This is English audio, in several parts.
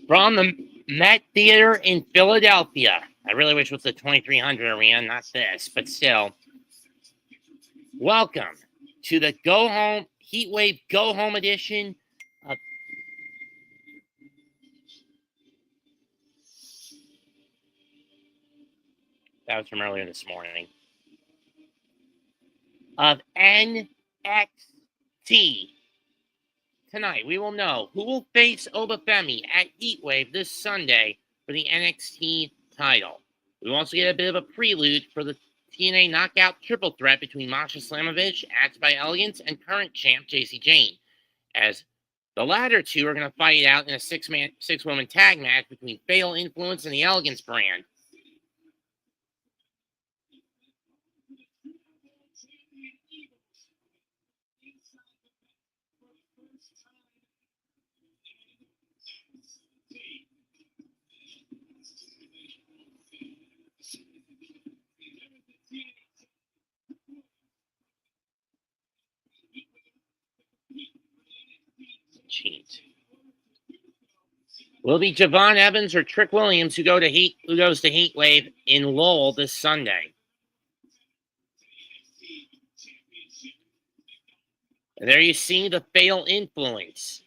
From the Met Theater in Philadelphia. I really wish it was the 2300 arena, not this, but still. Welcome to the Go Home Heatwave Go Home edition of that was from earlier this morning of NXT. Tonight, we will know who will face Oba Femi at Heatwave this Sunday for the NXT title. We will also get a bit of a prelude for the TNA Knockout triple threat between Masha Slamovich, acted by Elegance, and current champ JC Jane, as the latter two are going to fight it out in a six-woman tag match between Fatal Influence and the Elegance Brand. Cheat. Will it be Javon Evans or Trick Williams who goes to Heatwave in Lowell this Sunday? And there you see the Fatal Influence.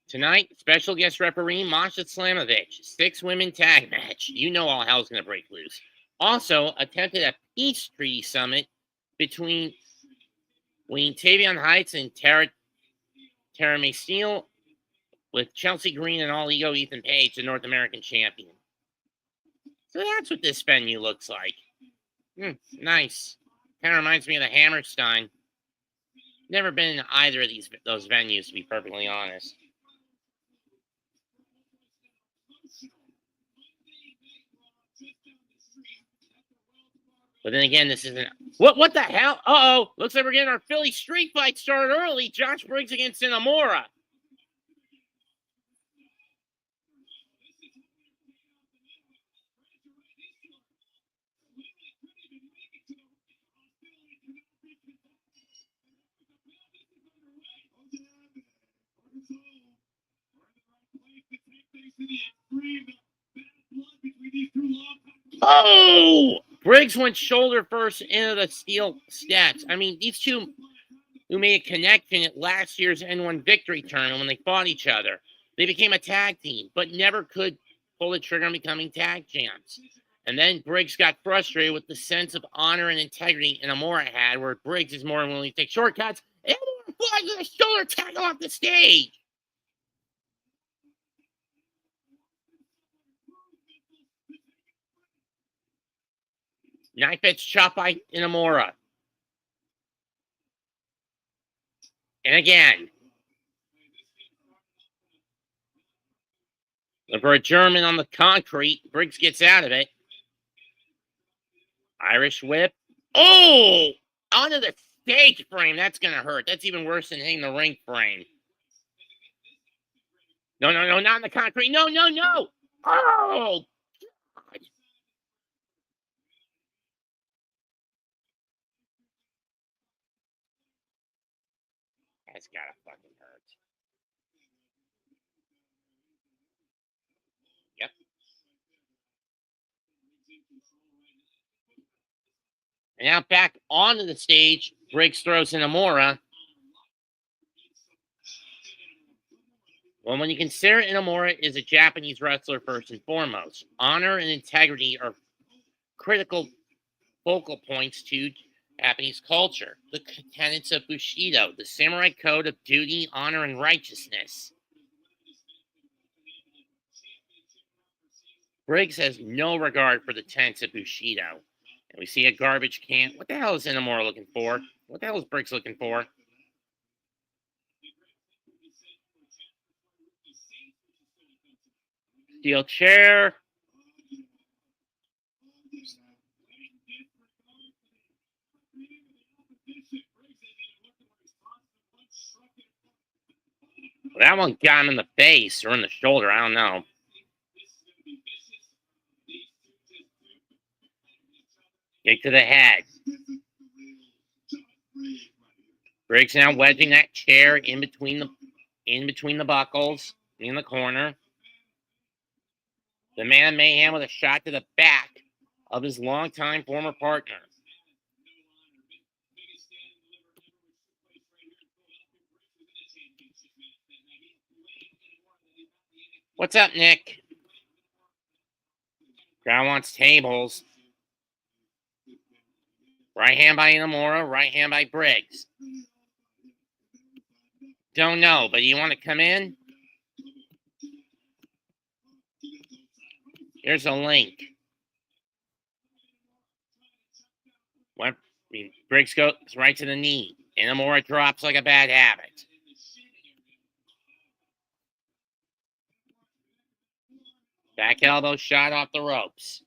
Tonight, special guest referee Masha Slamovich, six-women tag match. You know all hell's going to break loose. Also, attempted a peace treaty summit between Tavion Heights and Tyra Steele, with Chelsea Green and All Ego Ethan Page, the North American champion. So that's what this venue looks like. Nice. Kind of reminds me of the Hammerstein. Never been in either of those venues, to be perfectly honest. But then again, this isn't... What the hell? Uh-oh. Looks like we're getting our Philly street fight started early. Josh Briggs against Inamura. Oh! Briggs went shoulder first into the Steele steps. I mean, these two who made a connection at last year's N1 Victory Tournament when they fought each other. They became a tag team, but never could pull the trigger on becoming tag champs. And then Briggs got frustrated with the sense of honor and integrity Inamura had, where Briggs is more than willing to take shortcuts. And Inamura flies with a shoulder tackle off the stage. Knife edge chop by Inamura. And again. For a German on the concrete, Briggs gets out of it. Irish whip. Oh! Onto the stage frame. That's going to hurt. That's even worse than hitting the ring frame. No, not on the concrete. No. Oh! God. That's got to fucking hurt. Yep. And now back onto the stage, Briggs throws Inamura. Well, when you consider Inamura is a Japanese wrestler first and foremost, honor and integrity are critical focal points to Japanese culture. The tenets of Bushido, the samurai code of duty, honor, and righteousness. Briggs has no regard for the tenets of Bushido. And we see a garbage can. What the hell is Inamura looking for? What the hell is Briggs looking for? Steel chair. Well, that one got him in the face or in the shoulder. I don't know. Kick to the head. Briggs now wedging that chair in between the in between the buckles, in the corner. The Man Mayhem with a shot to the back of his longtime former partner. What's up, Nick? Crowd wants tables. Right hand by Inamura, right hand by Briggs. Don't know, but you want to come in? Here's a link. Briggs goes right to the knee. Inamura drops like a bad habit. Back elbow shot off the ropes.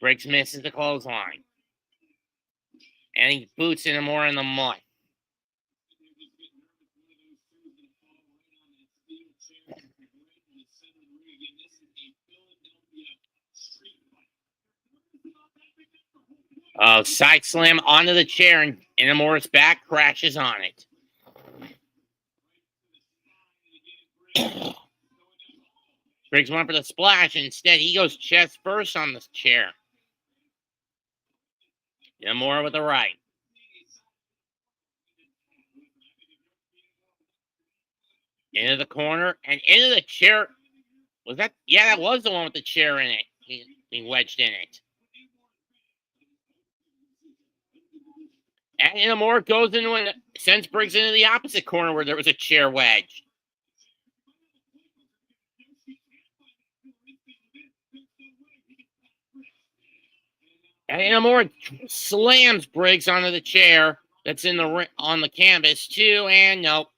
Briggs misses the clothesline. And he boots Inamura in the mud. Side slam onto the chair, and Inamura's back crashes on it. Briggs went for the splash, and instead he goes chest first on the chair. Inamura with the right. Into the corner, and into the chair. Was that? Yeah, that was the one with the chair in it. He wedged in it. And Inamura goes into and sends Briggs into the opposite corner where there was a chair wedged. And Inamura slams Briggs onto the chair that's on the canvas too, and nope.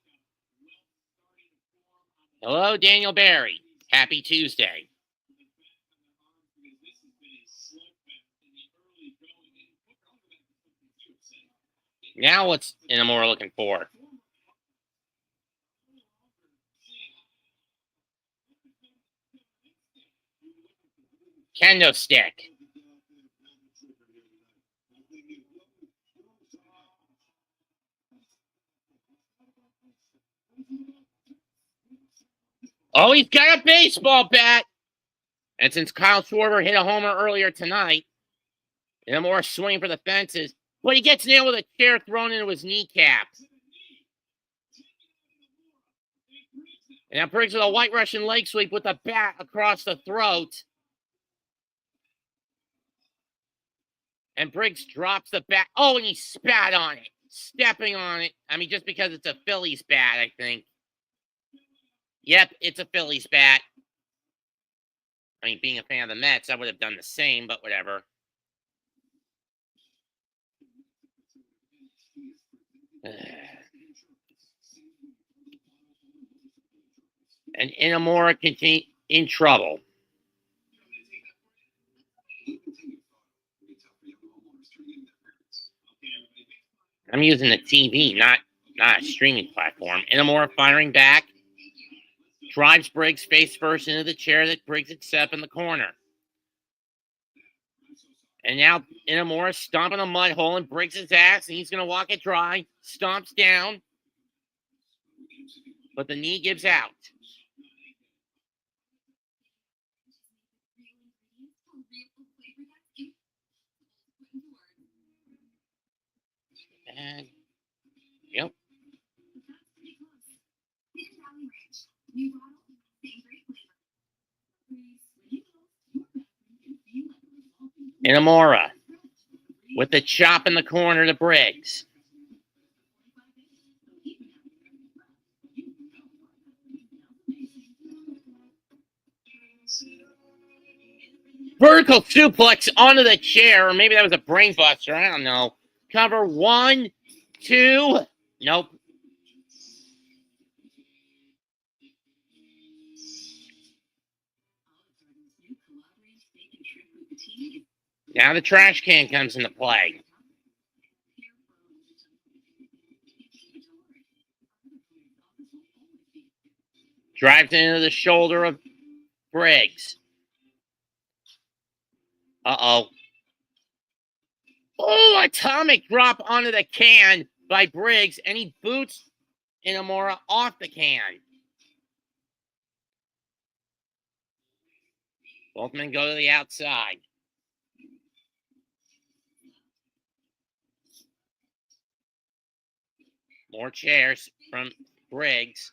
Hello, Daniel Barry. Happy Tuesday. Now what's Inamura looking for? Kendo stick. Oh, he's got a baseball bat. And since Kyle Schwarber hit a homer earlier tonight, Inamura swinging for the fences, but he gets nailed with a chair thrown into his kneecaps. And now Briggs with a White Russian leg sweep with the bat across the throat. And Briggs drops the bat. Oh, and he spat on it, stepping on it. I mean, just because it's a Phillies bat, I think. Yep, it's a Phillies bat. I mean, being a fan of the Mets, I would have done the same, but whatever. And Inamura continue in trouble. I'm using the TV, not a streaming platform. Inamura firing back. Drives Briggs face first into the chair that Briggs had set up in the corner. And now Inamura stomping a mud hole in Briggs' ass, and he's going to walk it dry. Stomps down. But the knee gives out. And, yep. Inamura with the chop in the corner to Briggs. Vertical suplex onto the chair, or maybe that was a brain buster. I don't know. Cover 1, 2. Nope. Now the trash can comes into play. Drives into the shoulder of Briggs. Uh-oh. Oh, atomic drop onto the can by Briggs, and he boots Inamura off the can. Both men go to the outside. More chairs from Briggs.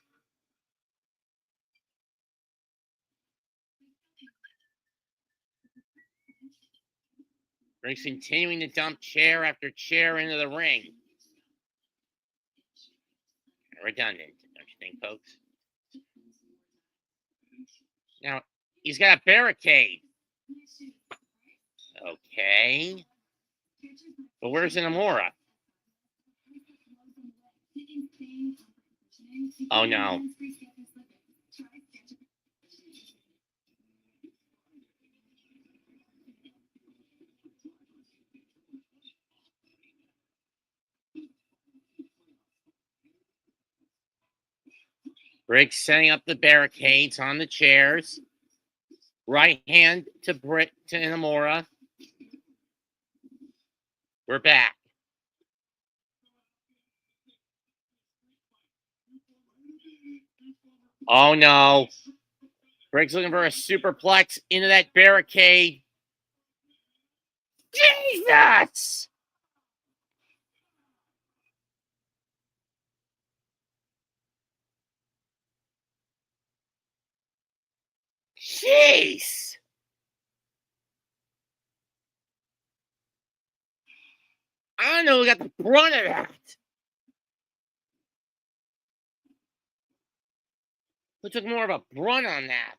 Briggs continuing to dump chair after chair into the ring. Redundant, don't you think, folks? Now, he's got a barricade. Okay. But where's Inamura? Oh, no. Briggs setting up the barricades on the chairs. Right hand to Inamura. We're back. Oh, no. Briggs looking for a superplex into that barricade. Jesus! Jeez! I don't know who got the brunt of that. Who took more of a brunt on that?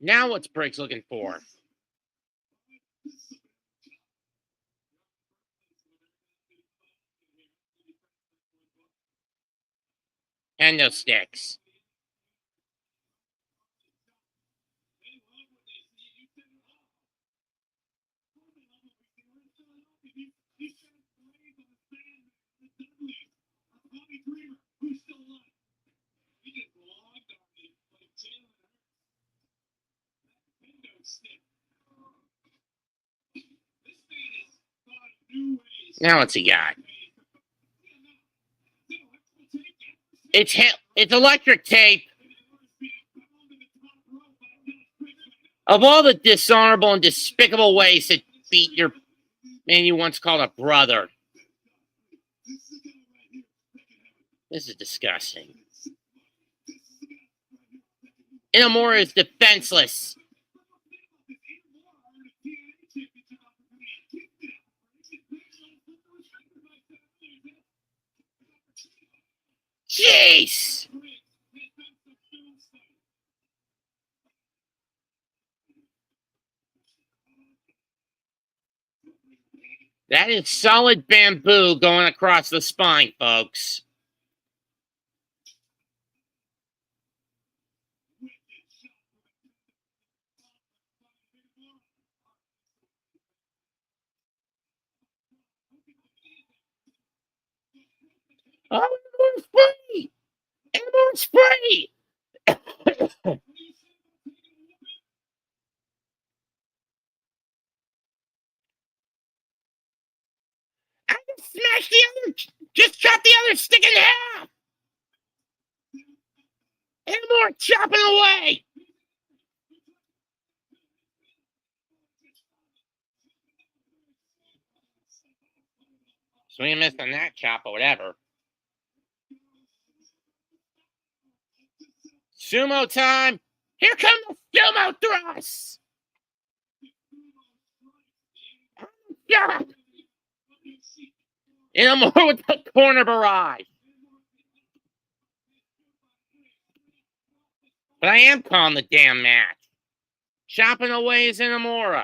Now what's Briggs looking for? Kendo sticks. Now what's he got? It's electric tape. Of all the dishonorable and despicable ways to beat your man you once called a brother. This is disgusting. Inamura is defenseless. Jeez! That is solid bamboo going across the spine, folks. Oh, Inamura's free! Inamura's free! I just smashed the other, just chopped the other stick in half! Inamura chopping away! Swing and miss on that chop or whatever. Sumo time! Here come the sumo thrusts! Yeah! Inamura with the corner barrage. But I am calling the damn match. Chopping away is Inamura.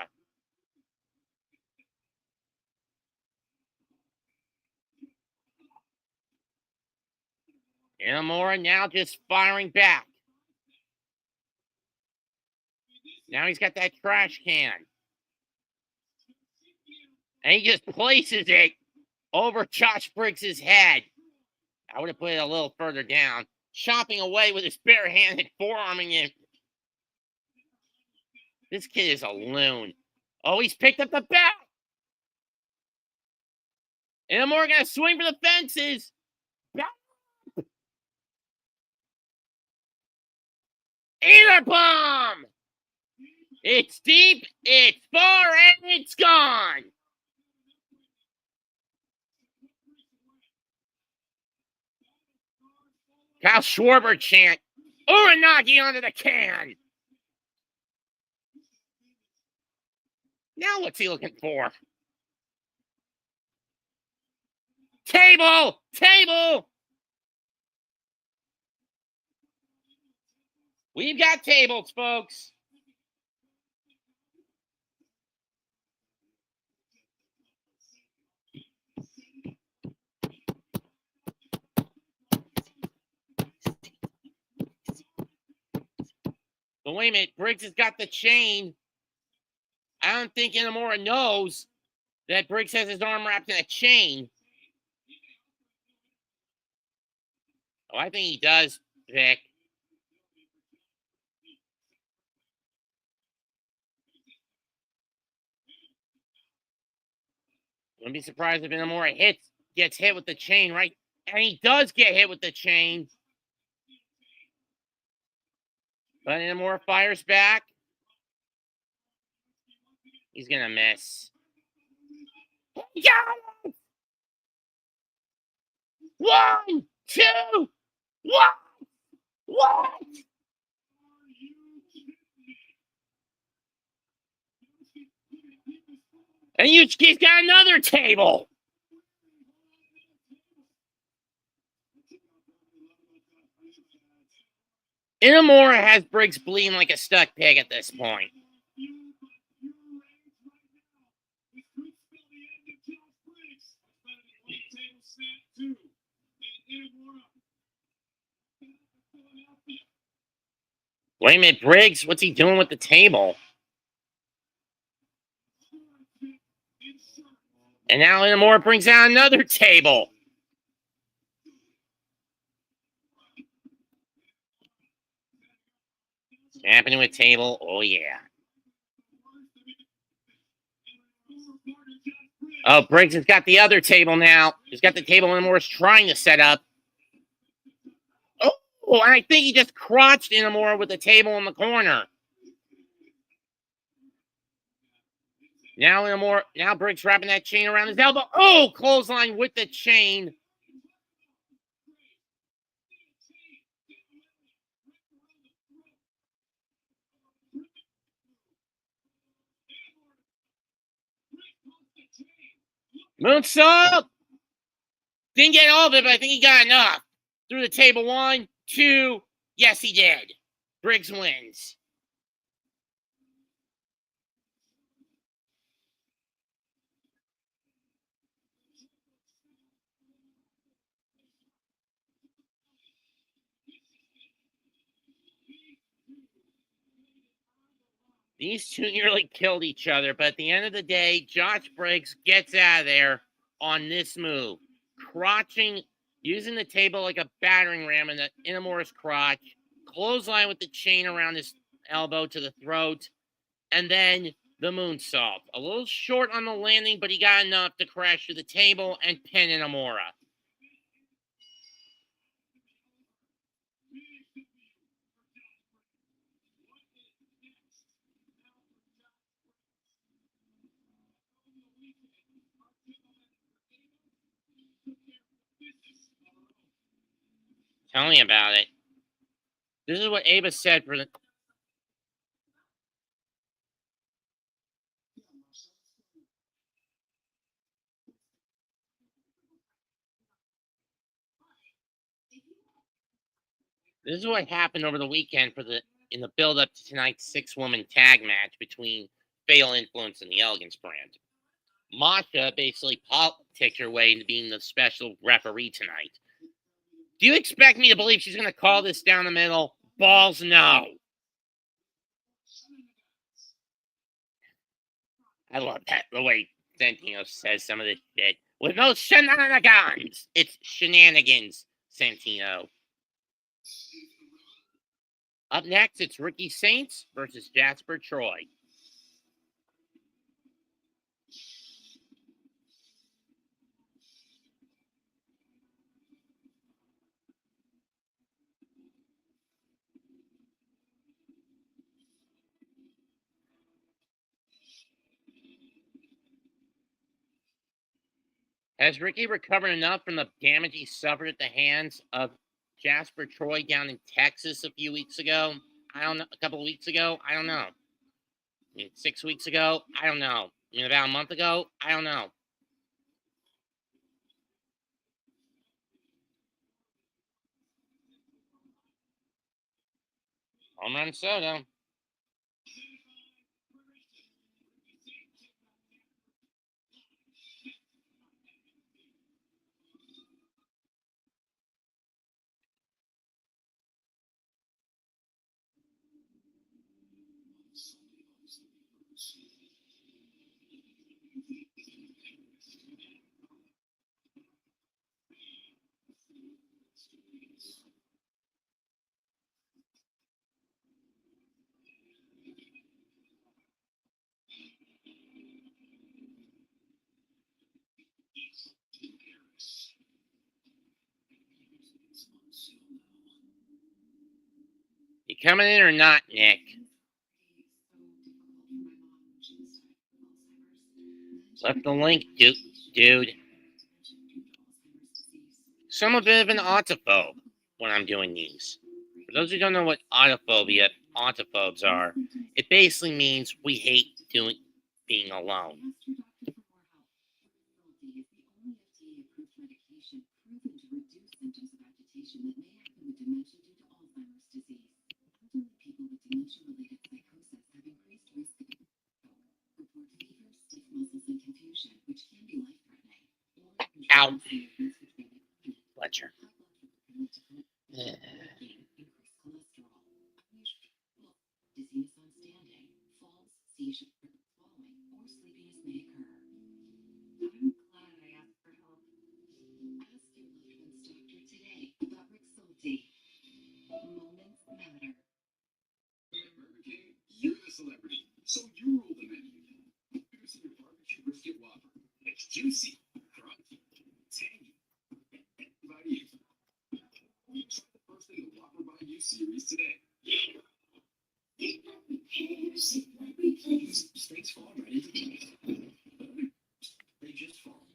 Inamura now just firing back. Now he's got that trash can. And he just places it over Josh Briggs' head. I would have put it a little further down. Chopping away with his bare hand and forearming him. This kid is a loon. Oh, he's picked up the bat. Inamura going to swing for the fences. Eater bomb! It's deep, it's far, and it's gone. Kyle Schwarber chant. Uranagi onto the can. Now what's he looking for? Table! Table! We've got tables, folks. But wait a minute, Briggs has got the chain. I don't think Inamura knows that Briggs has his arm wrapped in a chain. Oh, I think he does, Vic. Wouldn't be surprised if Inamura gets hit with the chain, right? And he does get hit with the chain. But Inamura fires back. He's going to miss. He got it! 1, 2, what? And Yuchi's got another table. Inamura has Briggs bleeding like a stuck pig at this point. Wait a minute, Briggs, what's he doing with the table? And now Inamura brings out another table. Happening with table, oh yeah. Oh, Briggs has got the other table now. He's got the table Inamura's trying to set up. Oh, and I think he just crotched Inamura with the table in the corner. Now Briggs wrapping that chain around his elbow. Oh, clothesline with the chain. Moonsault! Didn't get all of it, but I think he got enough. Through the table, 1, 2. Yes, he did. Briggs wins. These two nearly killed each other, but at the end of the day, Josh Briggs gets out of there on this move. Crotching, using the table like a battering ram in the Inamura's crotch. Clothesline with the chain around his elbow to the throat. And then the moonsault. A little short on the landing, but he got enough to crash through the table and pin Inamura. Tell me about it. This is what Ava said for the... This is what happened over the weekend in the build-up to tonight's 6-woman tag match between Fatal Influence and the Elegance Brand. Masha basically politicked her way into being the special referee tonight. Do you expect me to believe she's going to call this down the middle? Balls, no. I love that, the way Santino says some of this shit. With no shenanigans! It's shenanigans, Santino. Up next, it's Ricky Saints versus Japser Troy. Has Ricky recovered enough from the damage he suffered at the hands of Japser Troy down in Texas a few weeks ago? I don't know. A couple of weeks ago? I don't know. 6 weeks ago? I don't know. About a month ago? I don't know. Home run Soto. You coming in or not, Nick? Left the link, dude. So I'm a bit of an autophobe when I'm doing these. For those who don't know what autophobes are, it basically means we hate being alone. Ow. Fletcher. You're the celebrity, so you rule the menu. Here's your barbecue brisket whopper. It's juicy, crunchy, tangy, and by you. Try the first in the Whopper by You series today. Steaks fall right into place. They just fall.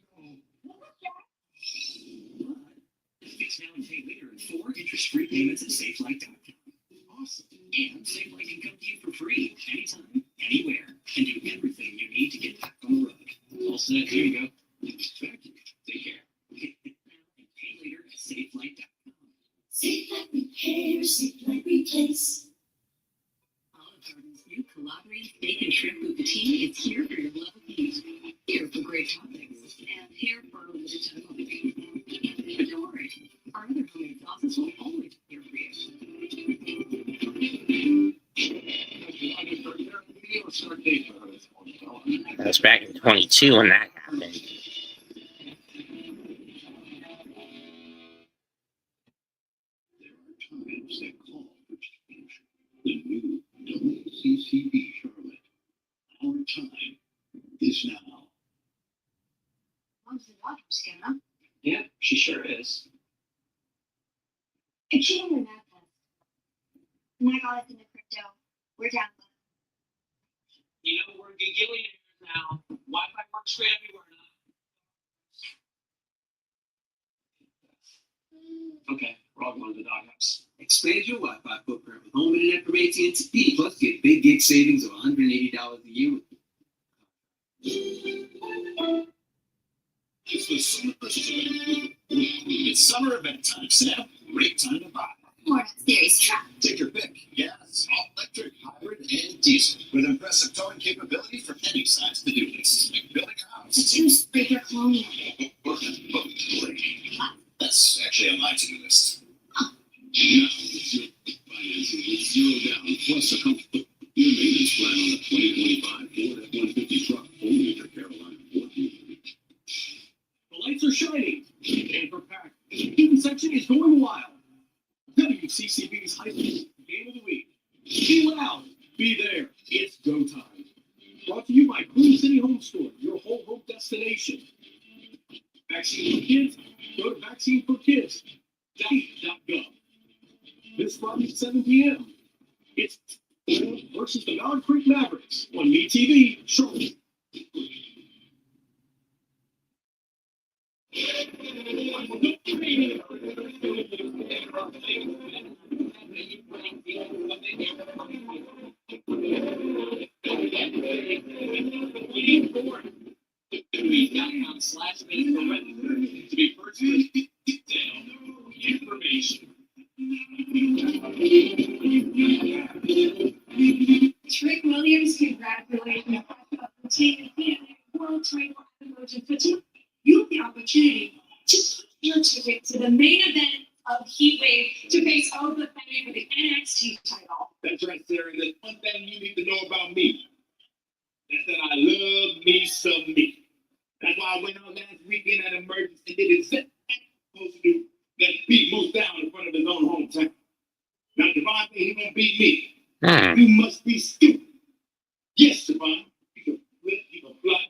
It's now and pay later in 4 interest-free payments at SafeLight.com. Awesome. And SafeLight can come to you for free anytime, anywhere, and do everything you need to get back on the road. All set. Here you go. Thank you. Take care. And pay later at SafeLight.com. SafeLight Repair, SafeLight Replace. Olive Garden's new Calabrian steak and shrimp bucatini is here for your love of meat. Here for great toppings, and here for a limited time only. And don't worry, our other homemade sauces will always be here for you. That was back in 22 when that happened. There are times that call for change. The new WCCB Charlotte. Our time is now. Mom's the doctor, Scanner. Yeah, she sure is. I'm cheating the math test. My God, it's in the crypto. We're down. You know, we're gigillionaires now. Wi-Fi works great everywhere now. Okay, we're all going to the doghouse. Expand your Wi-Fi footprint with home internet from AT&T. Plus, get big gig savings of $180 a year. It's the summer Christmas event. It's summer event time, Sam. Great time to buy. More series truck. Take your pick. Gas, electric, hybrid, and diesel. With impressive towing capability for any size to-do list. Like building a house. It's a two-speaker colonial. That's actually on my to-do list. Huh. Now, with your financing with zero down, plus a comfortable maintenance plan on the 2025 Ford F-150 truck, only at your Carolina Ford dealer. lights are shining. And for pack, the student section is going wild. WCCB's High School Game of the Week. Be loud, be there. It's go time. Brought to you by Queen City Homeschool, your whole home destination. Vaccine for kids? Go to vaccineforkids.gov. This Friday at 7 p.m. It's versus the Mount Creek Mavericks on MeTV, Charlotte. To be first detailed information. Trick Williams, congratulations on taking the World Title Emoji Fatigue. You have the opportunity to put your ticket to the main event of Heatwave to face Oba Femi for the NXT title. That's right, Sarah. There's one thing you need to know about me. That's that I love me some me. That's why I went on last weekend at Emergence and did exactly what I was supposed to do. That beat Moose down in front of his own hometown. Now, Javon thinks he gonna beat me. You must be stupid. Yes, Javon. You can flip,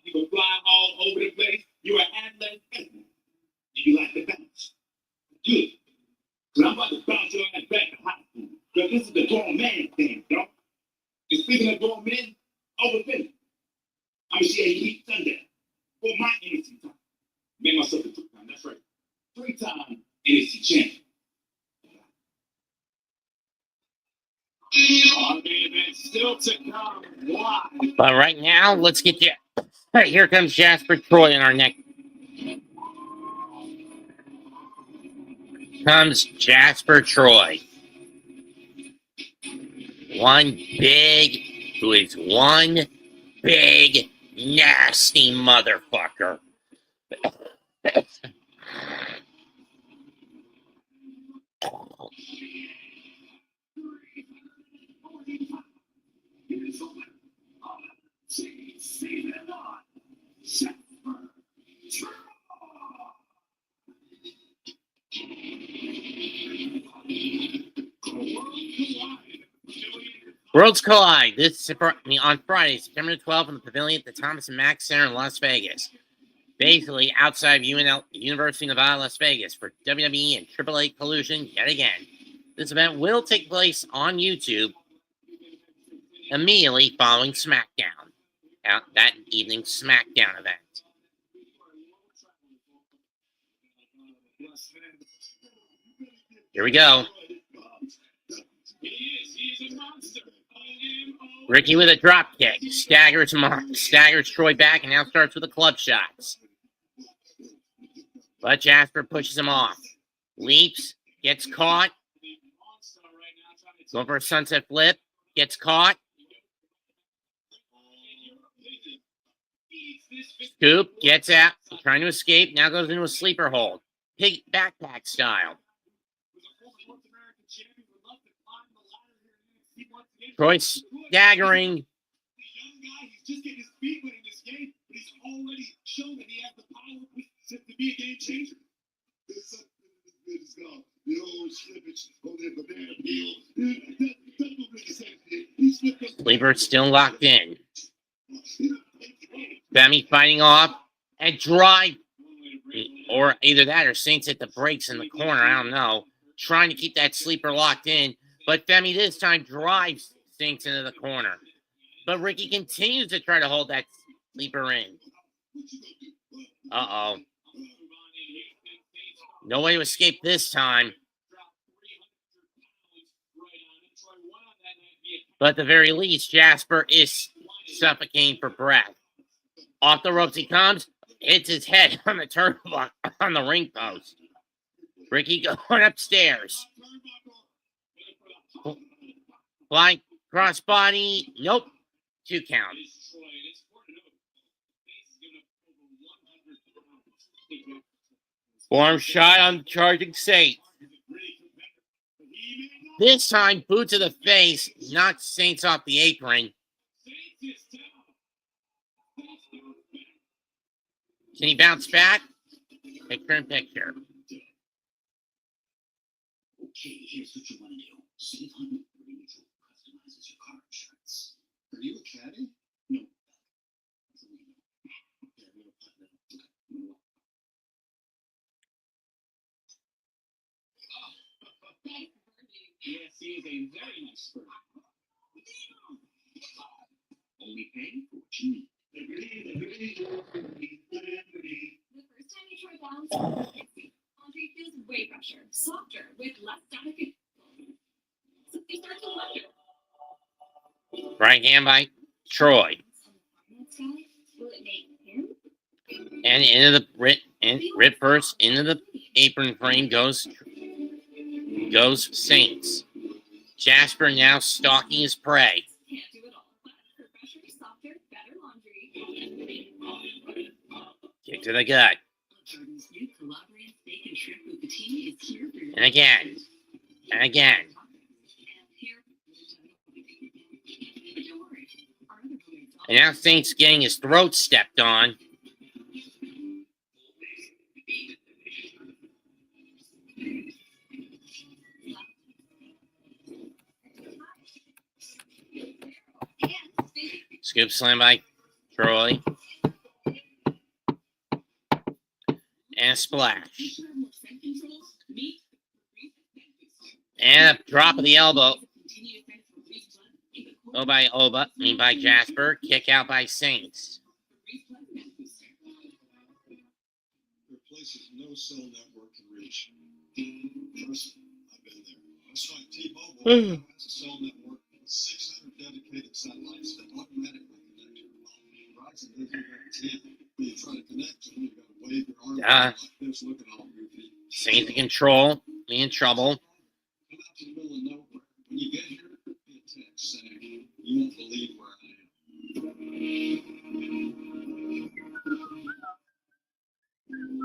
you can fly all over the place. You're an athletic athlete. And you like to bounce. Good. Because I'm about to bounce your ass back to high school. Because this is the grown man thing, dog. And speaking of grown men, Oba Femi. I'm going to see a week Sunday for my NXT time. Made myself a two-time, that's right. 3-time NXT champion. Our main event still to come. Why? But right now, let's get you. Right, here comes Japser Troy in our neck. Comes Japser Troy. One big, nasty motherfucker. Worlds collide on Friday, September 12th, in the pavilion at the Thomas and Mack Center in Las Vegas. Basically, outside of University of Nevada, Las Vegas, for WWE and AAA collusion yet again. This event will take place on YouTube immediately following SmackDown. That evening's SmackDown event. Here we go. Ricky with a drop kick. Staggers Troy back and now starts with the club shots. But Japser pushes him off. Leaps. Gets caught. Going for a sunset flip. Gets caught. Scoop. Gets out. Trying to escape. Now goes into a sleeper hold. Pig backpack style. Troy staggering. Sleeper still locked in. Femi fighting off and drive. Or either that or Saints hit the brakes in the corner. I don't know. Trying to keep that sleeper locked in. But Femi this time drives Saints into the corner. But Ricky continues to try to hold that sleeper in. Uh-oh. No way to escape this time. But at the very least, Japser is suffocating for breath. Off the ropes he comes. Hits his head on the turnbuckle on the ring post. Ricky going upstairs. Flying crossbody. Nope. 2 count. Form shot on the charging Saint. This time, boot to the face knocks Saints off the apron. Can he bounce back? Picture in picture. Okay, here's what you want to do. Save on Neutral customizes your car insurance. Are you a caddy? No. Yes, he is a very nice bird. Only pay for what you need. The first time you try balance, laundry feels way fresher, softer, with less static. So you start to wonder. Right hand by Troy. Will it make him? And into the rip first into the apron frame goes Saints. Jasper now stalking his prey. Can't do it all, but for fresher, softer, better laundry. Kick to the gut. Jordynne's new collaborative steak and shrimp bucatini is here for your And again. And again. And now Saints getting his throat stepped on. Scoop slam by Troy. And a splash. And a drop of the elbow. By Jasper. Kick out by Saints. There are places no cell network can reach. Trust me, I've been there. That's why T-Mobile has a cell network with 600 dedicated satellites that automatically connect to your phone. Verizon doesn't have 10. When you try to connect to them, you got to wave your arm like this, looking all goofy. Saints in control. Be in trouble. Come out to the middle of nowhere. When you get here, be a text saying, you won't believe where I am.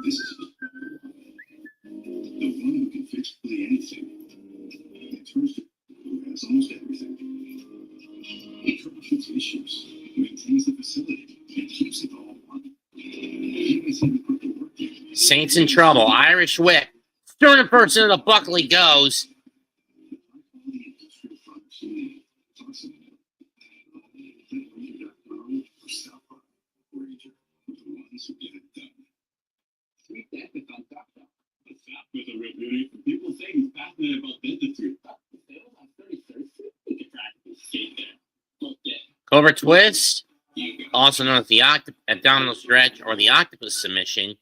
This is the one who can fix really anything. It's first who has almost everything. He troubleshoots issues, maintains the facility, and keeps it all running. He was even put to work. Saints in trouble. Irish whip. Stern first into the buckle he goes. People say he's passionate about dentistry. Cobra twist. Also known as the abdominal stretch or the octopus submission.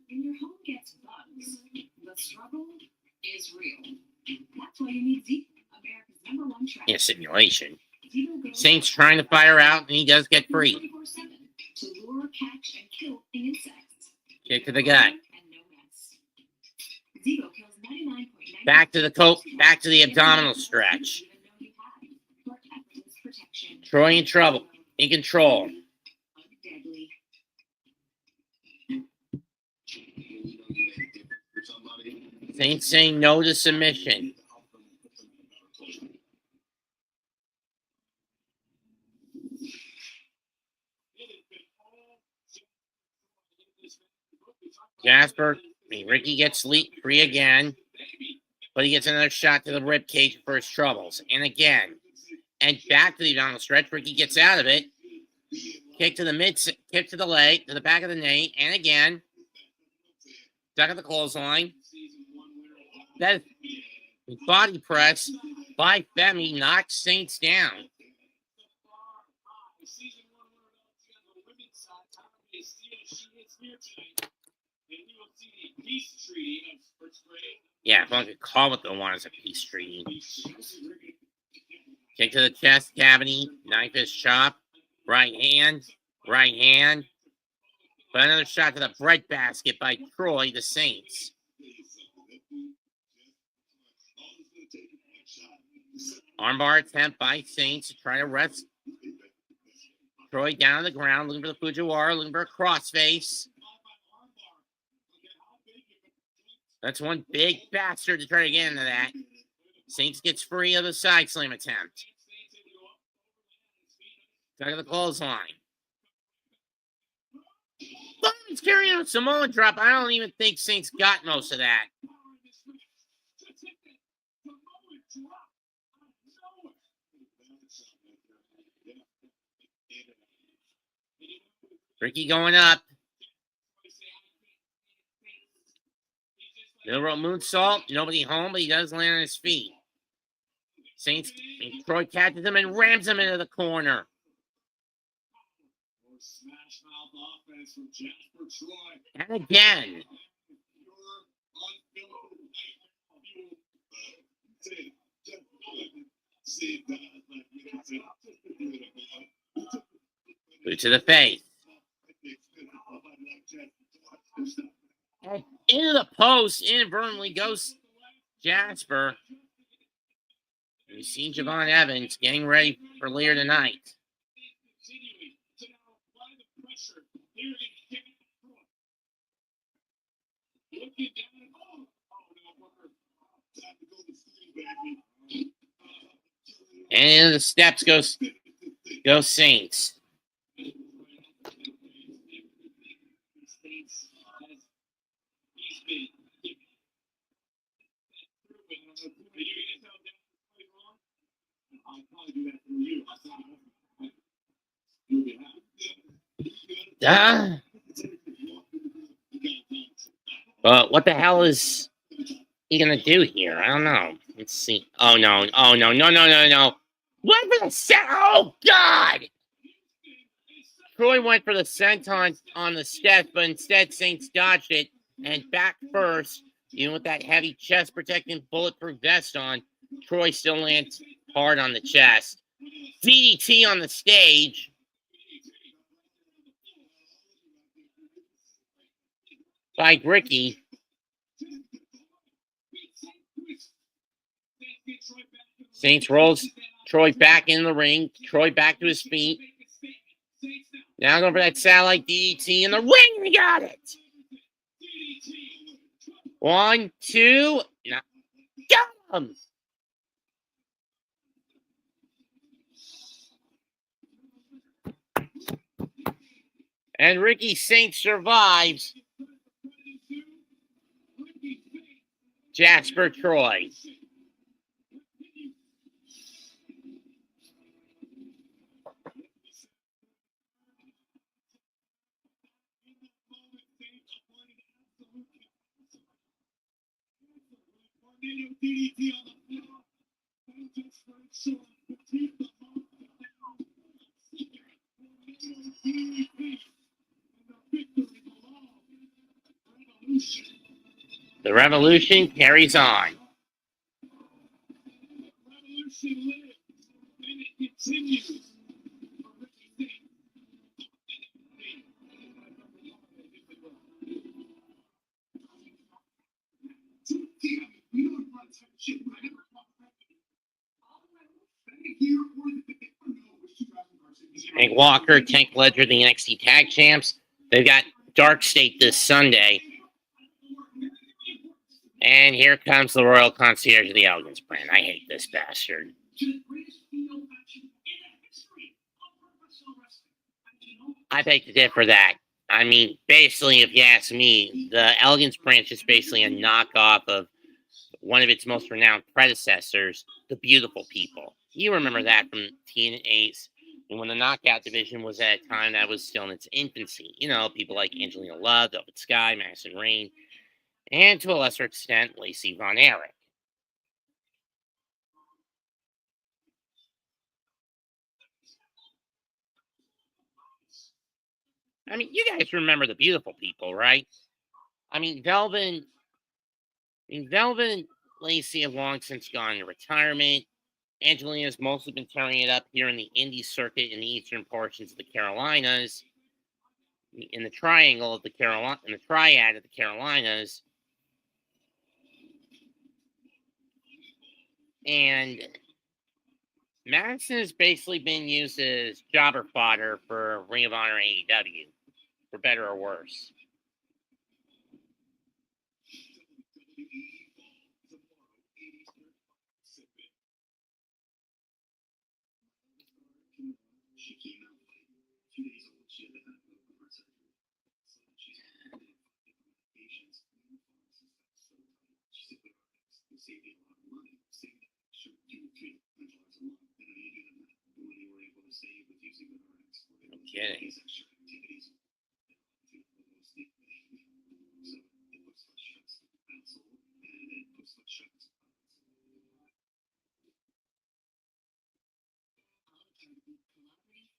And your home gets bugs. The struggle is real. That's why you need Zeke, America's #1 track. In a simulation. Saints trying to fire out, and he does get free. 24/7 to lure, catch, and kill insects. Kick to the gut. And no mess. Zebo kills 99.9%. Back to the abdominal stretch. Troy in trouble. In control. Deadly. Saints saying no to submission. Ricky gets free again, but he gets another shot to the rib cage for his troubles. And again, and back to the abdominal stretch. Ricky gets out of it. Kick to the kick to the leg, to the back of the knee, and again, stuck at the clothesline. That body press by Femi knocks Saints down. Yeah, if I could call it the one as a peace treaty. Kick to the chest cavity, knife is chop, right hand. But another shot to the bread basket by Troy, the Saints. Armbar attempt by Saints to try to rest Troy down on the ground, looking for the Fujiwara, looking for a crossface. That's one big bastard to try to get into that. Saints gets free of the side slam attempt. Stuck at the clothesline. Saints carrying a Samoa drop. I don't even think Saints got most of that. Ricky going up. Middle rope moonsault. Nobody home, but he does land on his feet. Saints, and Troy catches him and rams him into the corner. Smash mouth offense from Jasper Troy. And again. Boot to the face. And into the post, inadvertently goes Jasper. We've seen Javon Evans getting ready for later tonight. And into the steps goes Saints. But what the hell is he gonna do here? I don't know. Let's see. Oh no! Oh no! No! No! No! No! Went for the set. Oh God! Troy went for the senton on the steps, but instead Saints dodged it and back first. Even with that heavy chest protecting bulletproof vest on, Troy still lands hard on the chest. DDT on the stage. By Ricky. Saints rolls Troy back in the ring. Troy back to his feet. Now going for that satellite DDT in the ring. He got it. 1, 2. No. Got him. And Ricky Saints survives Japser Troy. The revolution carries on. Hank Walker, Tank Ledger, the NXT Tag Champs. They've got Dark State this Sunday. And here comes the Royal Concierge of the Elegance Brand. I hate this bastard. I beg to differ that. I mean, basically, if you ask me, the Elegance Brand is just basically a knockoff of one of its most renowned predecessors, the Beautiful People. You remember that from TNA's, and when the Knockout division was at a time that was still in its infancy. You know, people like Angelina Love, Velvet Sky, Madison Rain, and to a lesser extent, Lacey Von Erich. I mean, you guys remember the Beautiful People, right? I mean, Velvet and Lacey have long since gone into retirement. Angelina's mostly been tearing it up here in the indie circuit in the eastern portions of the Carolinas, in the triangle of the in the triad of the Carolinas. And Madison has basically been used as jobber fodder for Ring of Honor AEW, for better or worse. saving a lot of money. Saving $200 to $300 a month. And then you do the math. The money we're able to save with using the RX for kidding. these extra activities. So it puts less stress on the household, and it puts less stress on Collaborative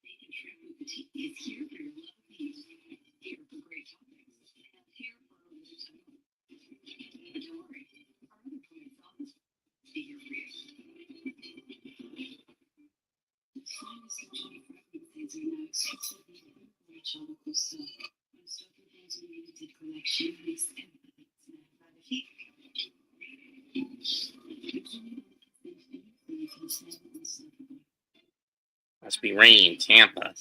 steak and shrimp boutique is here for your love feast. Here for great toppings. And here for a limited time only. But don't worry, our other common sauces will be here for you. The finest luxury fragrances are now exclusively available at Tropical Store. Our stock contains a limited collection mixed everything snapped by the feet. Must be raining in Tampa.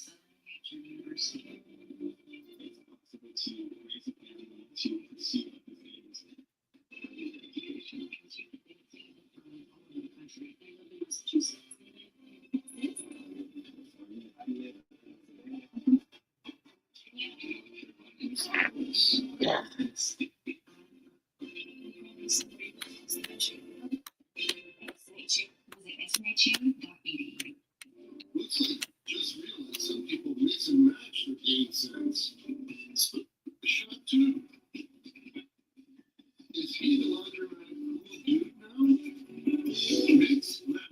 Looks like just realized some people mix and match their game sense. Split a shot too. Is he the laundromat cool dude now? Mix, match,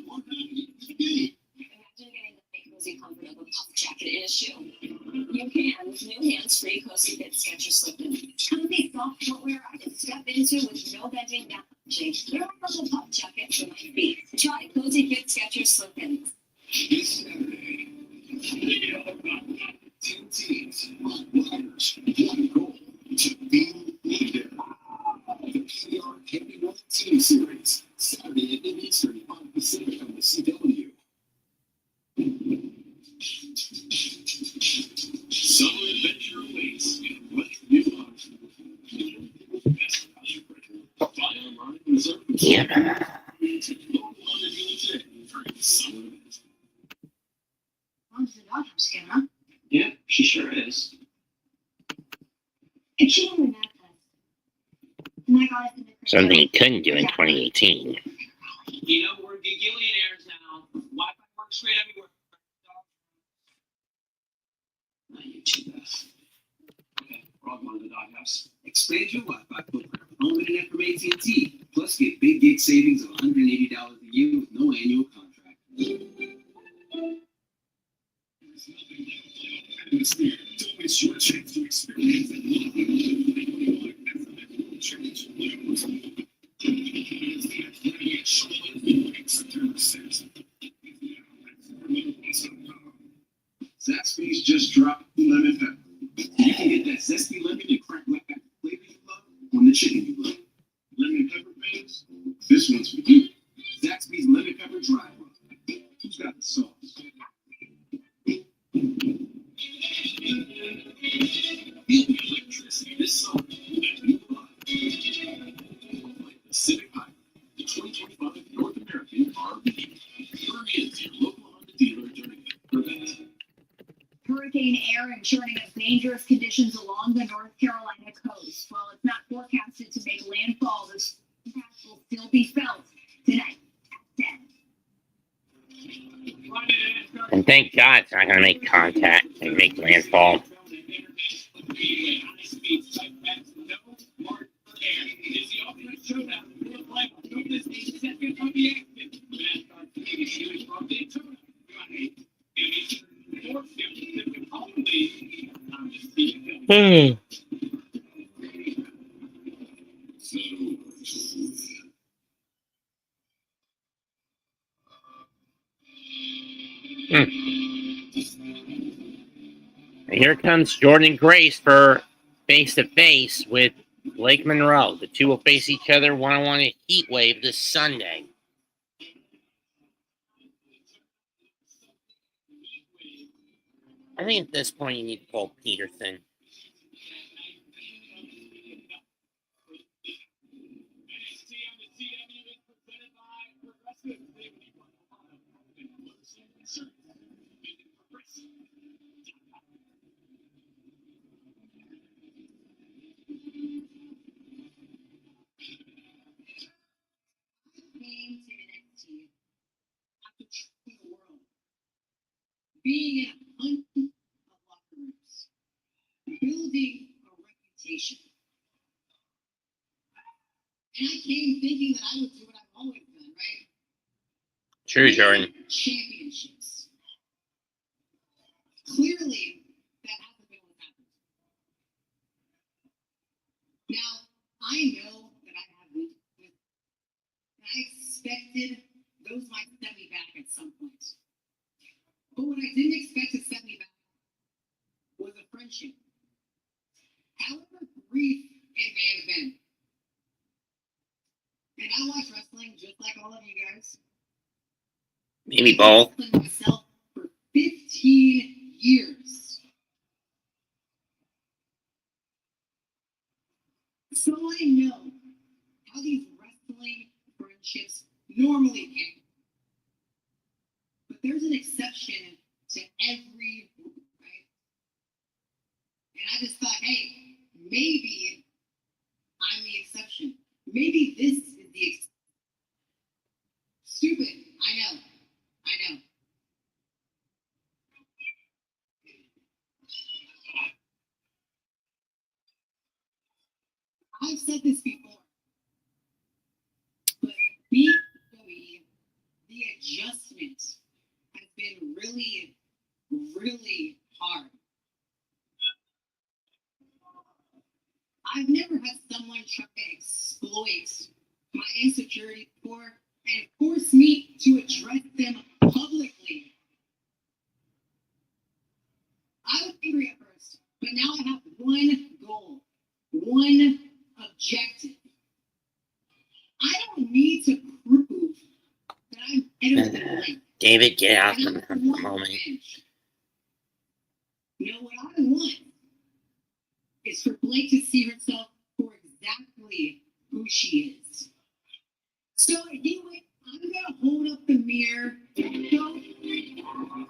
or happy with game. Imagine getting the fake cozy comfort of a puff jacket in a shoe. You can with new hands-free cozy fit Skechers slip-in. Comfy soft footwear I can step into with no bending down. You're like a little puff jacket for my feet. Try cozy fit Skechers slip-in. This Saturday, they are about 10 teams, 1 Riders, 1 goal to be leader. The PR Heavyweight Team Series, Saturday at 8 Eastern, 5 Pacific on the CW. Summer adventure awaits in what new life. Best value breaker. Buy online, reserve the Yeah. local Honda dealer today during the summer event. Mom's the doghouse again, huh? Yeah, she sure is. And she only met us. And I got us in the crib. Something he couldn't do in 2018. You know, we're gigillionaires now. Wi-Fi works great everywhere. Not you too, Beth. Okay, we're all going to the doghouse. Expand your Wi-Fi footprint with home internet from AT&T. Plus, get big gig savings of $180 a year with no annual contract. There's nothing like a playoff atmosphere. Don't miss your chance to experience it. Change lose. September 6th. Zaxby's just dropped lemon pepper. You can get that zesty lemon and crack black flavor you love on the chicken you love. Lemon pepper fans, this one's for you. Zaxby's lemon pepper dry rub. Who's got the sauce? Feel the electricity this summer at new live. Pacific Highway, the 2025 North American RV. Turn in to your local Honda dealer during the event. Hurricane Aaron churning up dangerous conditions along the North Carolina coast. While it's not forecasted to make landfall, the impact will still be felt tonight at 10. And thank God it's not going to make contact and make landfall. And here comes Jordynne Grace for face-to-face with Blake Monroe. The two will face each other one-on-one at Heatwave this Sunday. I think at this point you need to pull Peterson. being in a ton of locker rooms, building a reputation. And I came thinking that I would do what I've always done, right? True, Jordynne. Championships. Clearly, that hasn't been what happened. Now, I know that I have weaknesses, and I expected those might set me back at some point. But what I didn't expect to set me back was a friendship. However brief it may have been. And I watch wrestling just like all of you guys. Maybe both. I've been wrestling myself for 15 years. So I know how these wrestling friendships normally can. But there's an exception to every rule, right? And I just thought, hey, maybe I'm the exception. Maybe this is the exception. Stupid, I know. I've said this before, but being WWE, the adjustment has been really, really hard. I've never had someone try to exploit my insecurity before and force me to address them publicly. I was angry at first, but now I have one goal, one objective. I don't need to prove that I'm better than Blake. David, get out And I for a don't want moment. revenge. You know what I want is for Blake to see herself for exactly who she is. So anyway, I'm gonna hold up the mirror.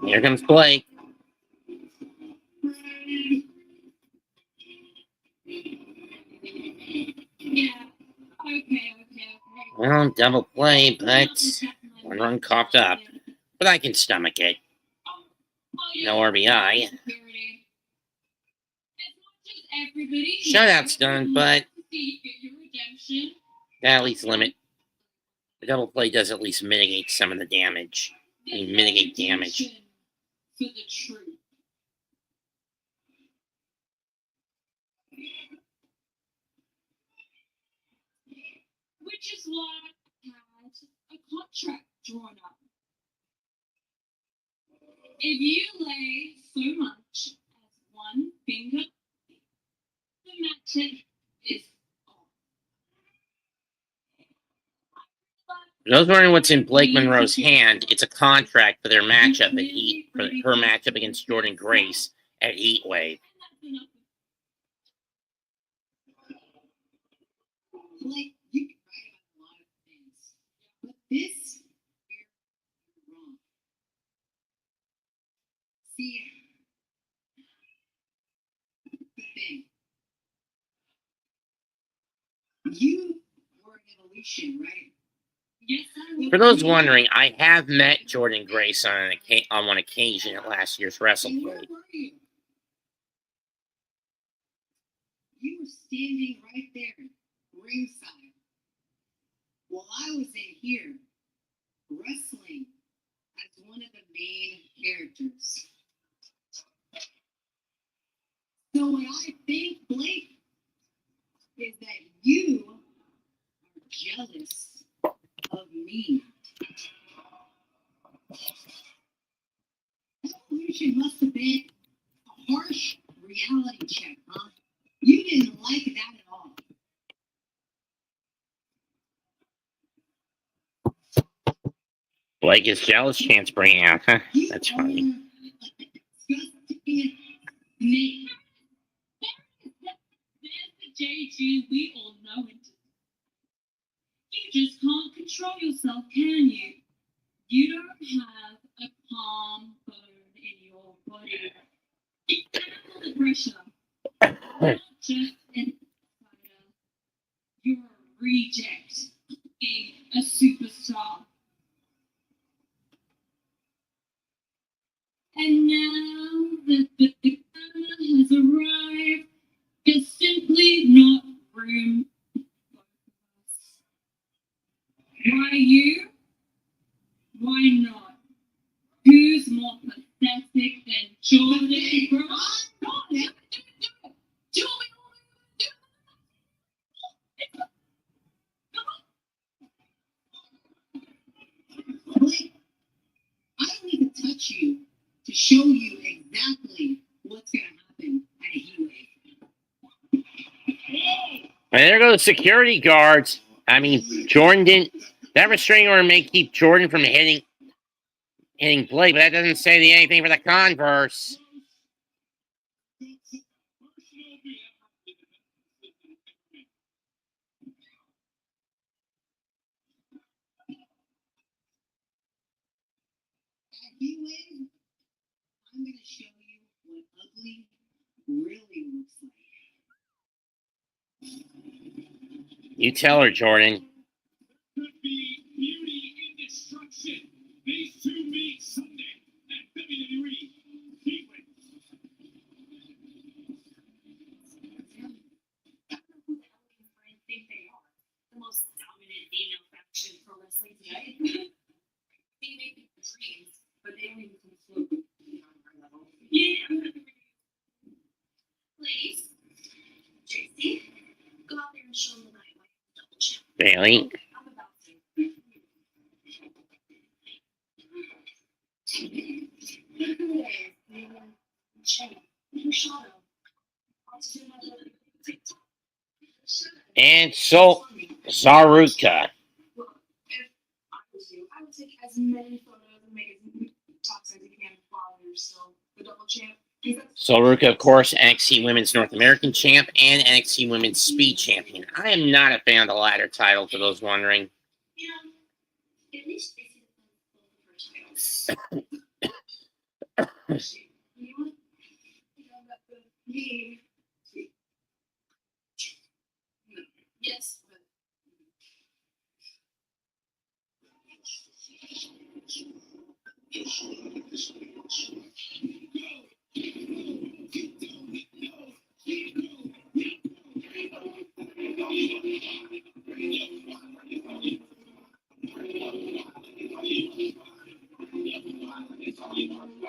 Here comes Blake. Yeah. Okay. Well, double play, but one run coughed up. But I can stomach it. No RBI. Shutout's done, but that at least limit. The double play does at least mitigate some of the damage. Mitigate damage. For the truth. Which is why I had a contract drawn up. If you lay so much as one finger, the match is on. For those wondering what's in Blake Monroe's hand, it's a contract for their matchup at for her matchup against Jordynne Grace at Heatwave. Like, you can write about a lot of things, but this, you're wrong. See, the thing. You were an evolution, right? Yes, I For those wondering, I have met Jordynne Grace on one occasion at last year's And where WrestlePlay. were you? You were standing right there, ringside, while I was in here, wrestling as one of the main characters. So what I think, Blake, is that you are jealous of me. Evolution must have been a harsh reality check, huh? You didn't like that at all. Blake is jealous, chance bringing out. Huh? You That's are funny. a disgusting snake. There's the JG we all know it. You just can't control yourself, can you? You don't have a calm bone in your body. You can't feel the pressure. You're not just an outsider. You're a reject, being a superstar. And now that the dilemma has arrived, it's simply not room for both of us. Why you? Why not? Who's more pathetic than Jordynne? Do it! Blake, I don't need to touch you to show you exactly what's going to happen at a Heatwave. And there go the security guards. I mean, Jordynne didn't. That restraining order may keep Jordynne from hitting Blake, but that doesn't say anything for the converse. At Heatwave, I'm going to show you what ugly really looks like. You tell her, Jordynne. Could be beauty in destruction. These two meet Sunday at WWE. Heatwave. I don't know who the Elegance Brand think they are. The most dominant female faction for wrestling today. They may be dreams, but they don't even come close to our level. Yeah. Ladies, JC, go out there and show them the night like double champ. Bailey. I'm about to. And so, Zaruka. Well, if I was you, I would take as many photos and make as many talks as you can while you're still the double champ. Zaruka, of course, NXT Women's North American Champ and NXT Women's Speed Champion. I am not a fan of the latter title, for those wondering. You know, at least they see the first titles. You know what? You know, that the name. Yes, but.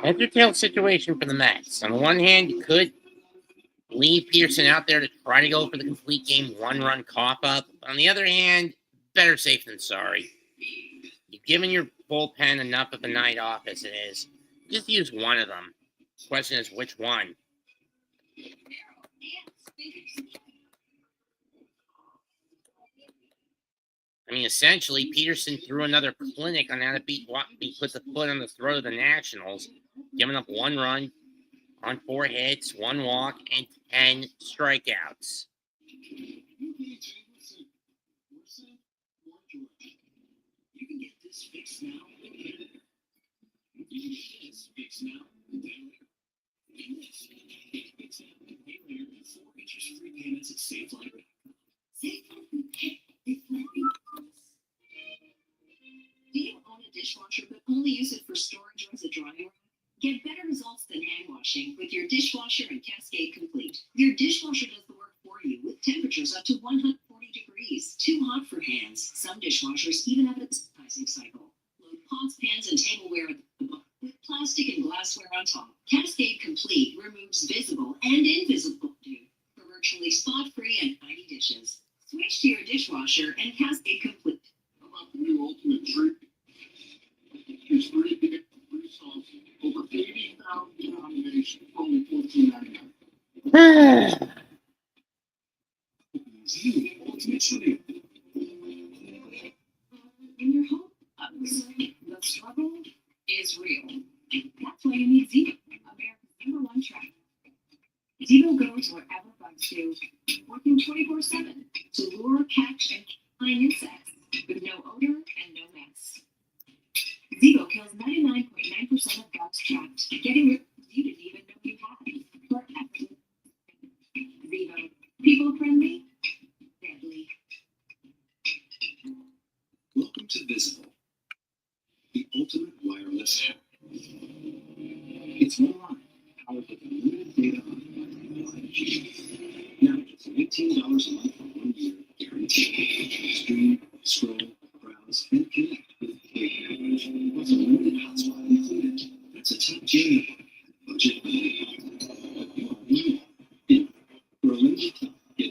Entertained situation for the Mets. On the one hand, you could leave Peterson out there to try to go for the complete game one-run cough-up. On the other hand, better safe than sorry. You've given your bullpen enough of a night off as it is. Just use one of them. The question is, which one? I mean, essentially, Peterson threw another clinic on how to put the foot on the throat of the Nationals, giving up one run on 4 hits, 1 walk, and 10 strikeouts. You can get this fixed now. You can get this fixed now. It's Heatwave and 4 interest-free payments at Safe Life. Do you own a dishwasher but only use it for storage or as a drying rack? Get better results than hand washing with your dishwasher and Cascade Complete. Your dishwasher does the work for you with temperatures up to 140 degrees. Too hot for hands. Some dishwashers even have a sanitizing cycle. Load pots, pans, and tableware at the bottom with plastic and glassware on top. Cascade Complete removes visible and invisible dew for virtually spot-free and tiny dishes. Switch to your dishwasher and Cascade Complete. About the new Ultimate Treat? It's 3 big, 3 songs, over 80,000 nominations, only $14.99. Ultimate Treat. In your home, the struggle is real. That's why you need Zebo, America's #1 track. Zebo goes wherever bugs do, working 24/7 to lure, catch, and find insects with no odor and no mess. Zebo kills 99.9% of bugs trapped, getting rid of you didn't even know you had forever. Zebo, people friendly, deadly. Welcome to Visible, the ultimate wireless hair.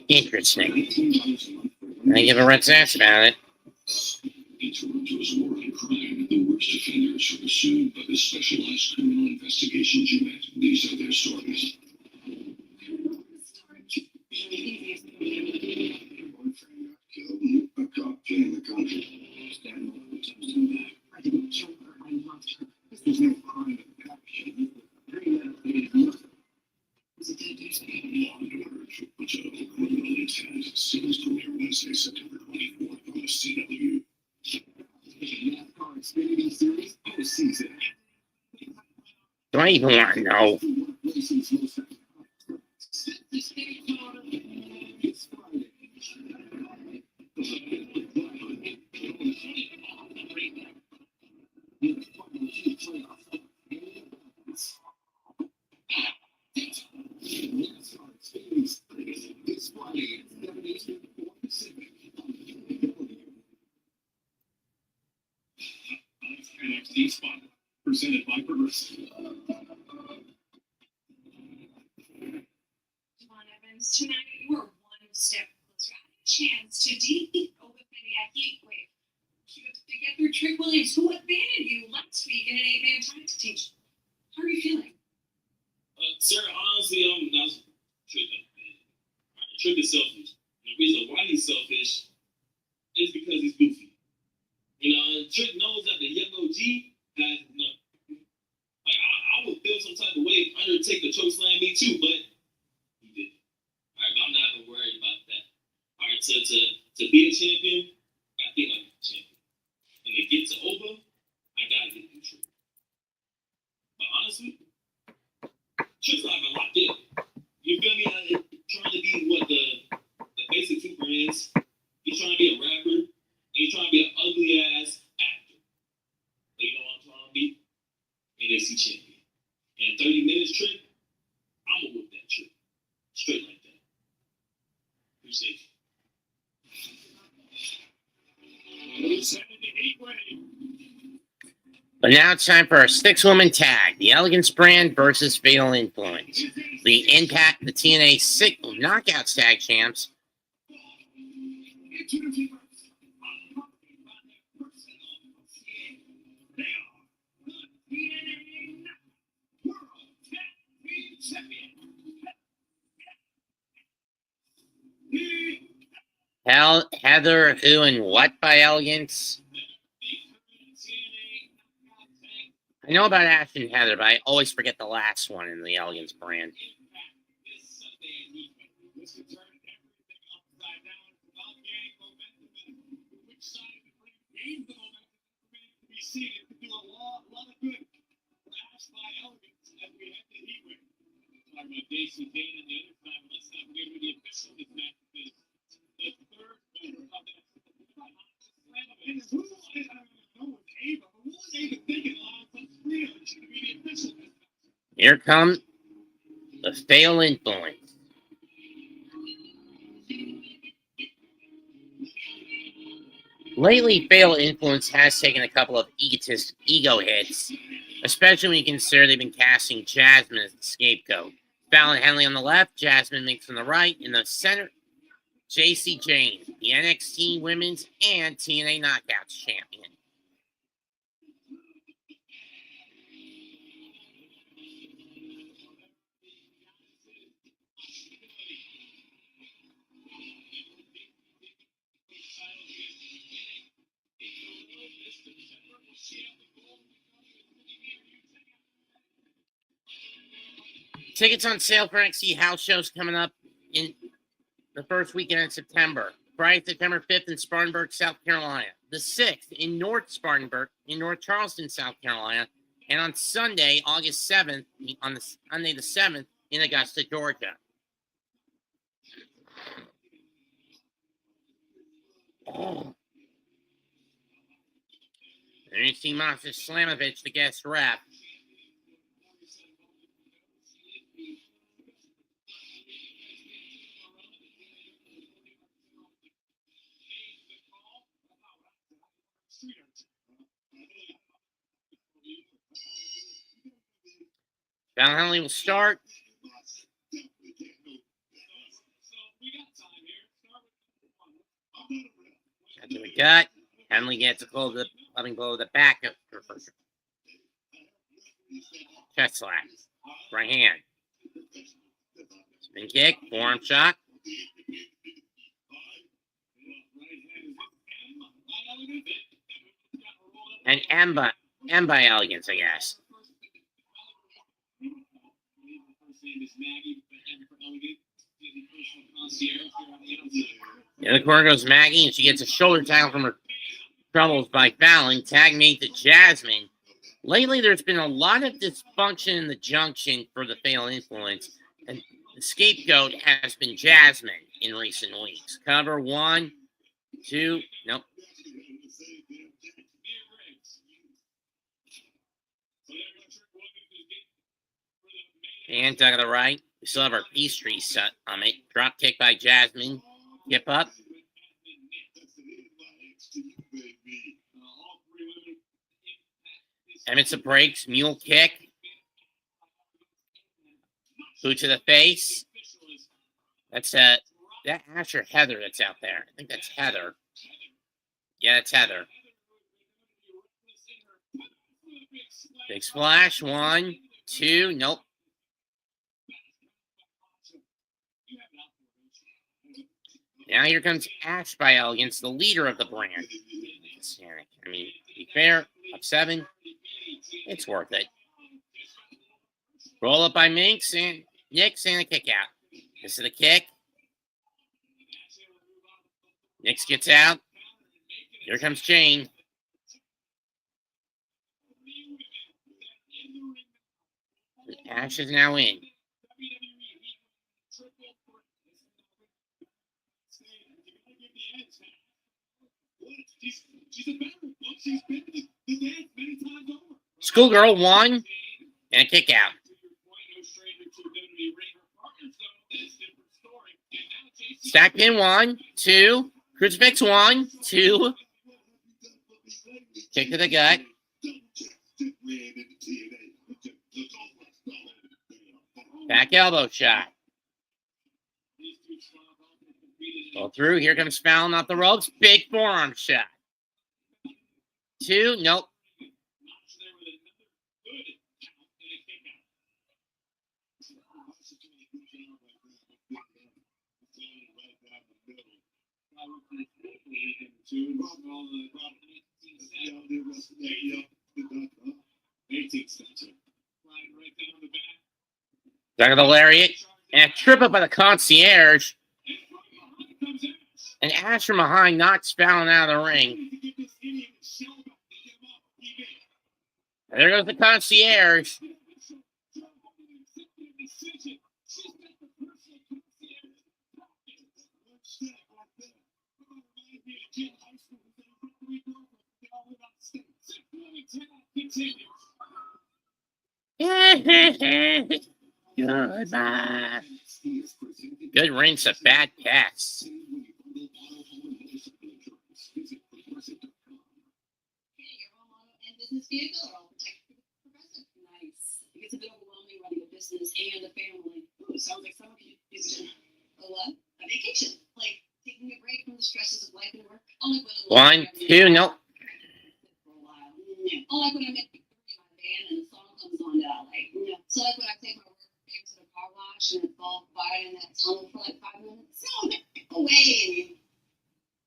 Interesting. I give a rat's ass about it. In Toronto's war on crime, the worst offenders are pursued by the Specialized Criminal Investigations Unit. These are their stories. A cop fleeing the country. Stand up and tell them that. I didn't kill her. I loved her. There's no crime in action. Was it that day? Law and Order which a criminal intent seals premiere Wednesday, September 24th on the CW. NASCAR Xfinity Series postseason. Do I even want to know? NXT spot presented by Progressive. Javon Evans, tonight you were one step closer. Had a chance to defeat Oba Femi at Heatwave. You have to get through Trick Williams, who abandoned you last week in an 8-man tag team. How are you feeling? Sir, honestly, I'm not Trick. Trick is selfish. And the reason why he's selfish is because he's goofy. You know, Trick knows that the young OG has enough. Like, I would feel some type of way if Undertaker chokeslammed me too, but he didn't. All right, but I'm not even worried about that. All right, to be a champion, I gotta think like a champion. And to get to Oba, I gotta get through Trick. But honestly, Trick's not even locked in. You feel me? Trying to be what the basic two brands. He's trying to be a rapper. He's trying to be an ugly ass actor. But you know what I'm trying to be? NXT champion. And 30 minutes Trick, I'm gonna whip that Trick. Straight like that. Appreciate you. But now it's time for our 6-woman tag. The Elegance Brand versus Fatal Influence. The Impact, the TNA 6 Knockouts Tag Champs. Heather, who, and what by Elegance? I know about Ash and Heather, but I always forget the last one in the Elegance Brand. Here come the Fatal Influence. Lately, Fatal Influence has taken a couple of ego hits, especially when you consider they've been casting Jasmine as the scapegoat. Fallon Henley on the left, Jasmine Minks on the right. In the center, JC Jane, the NXT Women's and TNA Knockouts Champion. Tickets on sale for NXT house shows coming up in the first weekend in September. Friday, September 5th in Spartanburg, South Carolina. The 6th in North Spartanburg, in North Charleston, South Carolina. And on Sunday, August 7th, on the Sunday the 7th, in Augusta, Georgia. NXT Monster Slamovich, the guest rep. Fallon Henley will start. Got to the gut. Henley gets a cold loving blow to the back of her first. Chest slap. Right hand. Spin kick. Forearm shot. And M by Elegance, I guess. In the corner goes Maggie, and she gets a shoulder tackle from her troubles by Fallon. Tag mate to Jasmine. Lately, there's been a lot of dysfunction in the junction for the Fatal Influence, and the scapegoat has been Jasmine in recent weeks. Cover 1, 2, nope. And dug to the right. We still have our peace tree set on it. Drop kick by Jasmine. Skip up. Emmett to breaks. Mule kick. Boot to the face. That's that Ash or Heather that's out there. I think that's Heather. Yeah, it's Heather. Big splash. 1, 2. Nope. Now here comes Ash by Elegance, the leader of the brand. I mean, to be fair, up 7. It's worth it. Roll up by Minx and Nix and a kick out. This is the kick. Nix gets out. Here comes Jane. Ash is now in. Schoolgirl 1 and a kick out. Stack pin 1, 2. Crucifix 1, 2. Kick to the gut. Back elbow shot. Go through. Here comes Fallon off the ropes. Big forearm shot. 2. Nope. Dug of the lariat. And a trip up by the concierge. And Ash from behind knocks Fallon out of the ring. And there goes the concierge. Goodbye. Good rinse of bad cats. Hey, your home auto and business vehicle are all protected with Progressive. Nice. It gets a bit overwhelming running a business and a family. Ooh, sounds like some of you is a what? A vacation. Like taking a break from the stresses of life and work. Only when 1, 2, nope. For a while. Yeah. I like when I make in my van and the song comes on that I like. Yeah. So like when I take my work back to the car wash and it's all quiet in that tunnel for like 5 minutes. So away and you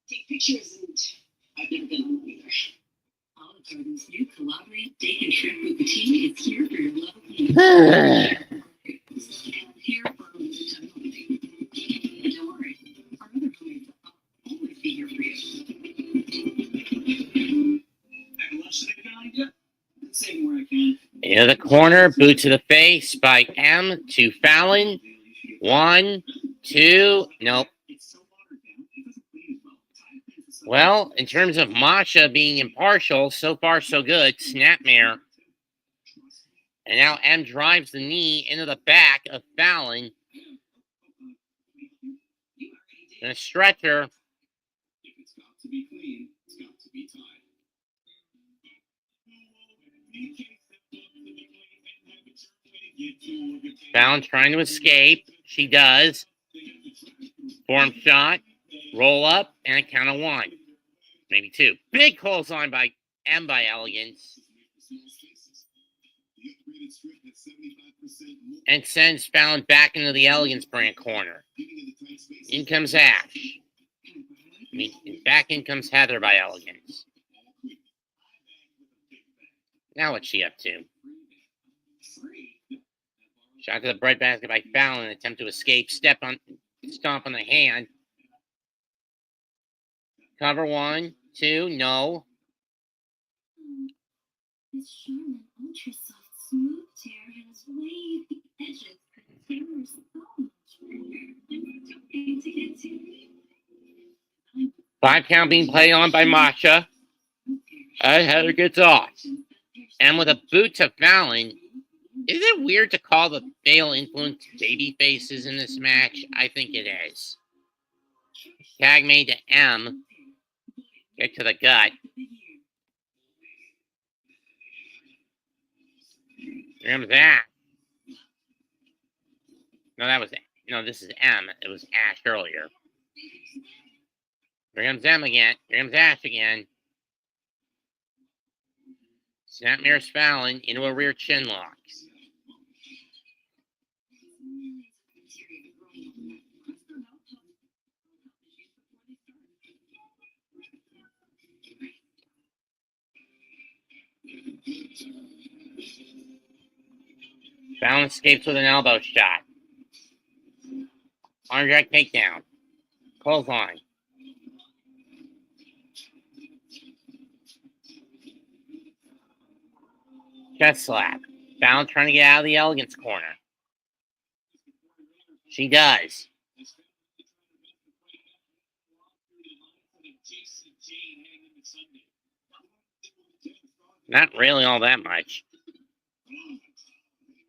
take pictures and I've never been on one either. Olive Garden's new collaborate steak and shrimp bouquet is here for your love of meat. Here for a limited time only. And don't worry, our other clients will always be here for you. Have lunch today, Connie? Yeah. Saving where I can. In the corner, boot to the face by M to Fallon. 1, 2, nope. Well, in terms of Masha being impartial, so far so good. Snapmare. And now M drives the knee into the back of Fallon. And a stretcher. If it's got to be clean, it's got to be tied. Fallon trying to escape. She does. Forearm shot, roll up, and a count of 1. Maybe 2. Big clothesline by M by Elegance. And sends Fallon back into the Elegance Brand corner. In comes Ash. Back in comes Heather by Elegance. Now what's she up to? Shot to the breadbasket by Fallon. Attempt to escape. Stomp on the hand. Cover 1, 2, no. This Charmin Ultra Soft Smooth Tear has waved the edges that tear so much better. To get to. 5 count being played on by Masha. Heather gets off. And with a boot to Fallon. Is it weird to call the Fail influence baby faces in this match? I think it is. Tag made to M. Get to the gut. Here comes Ash. No, this is M. It was Ash earlier. Here comes M again. Here comes Ash again. Snap mirrors Fallon into a rear chin lock. Fallon escapes with an elbow shot. Arm drag takedown. Clothesline. Chest slap. Fallon trying to get out of the Elegance corner. She does. Not really all that much.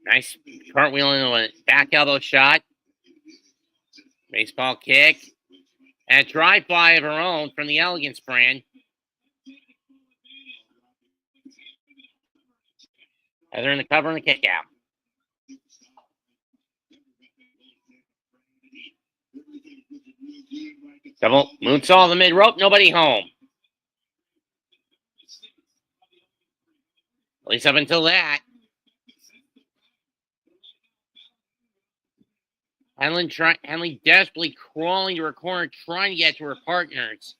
Nice cartwheel into a back elbow shot. Baseball kick. And a drive-by of her own from the Elegance Brand. Heather in the cover and the kick out. Double moonsault the mid rope, nobody home. At least up until that. Henley desperately crawling to her corner, trying to get to her partners.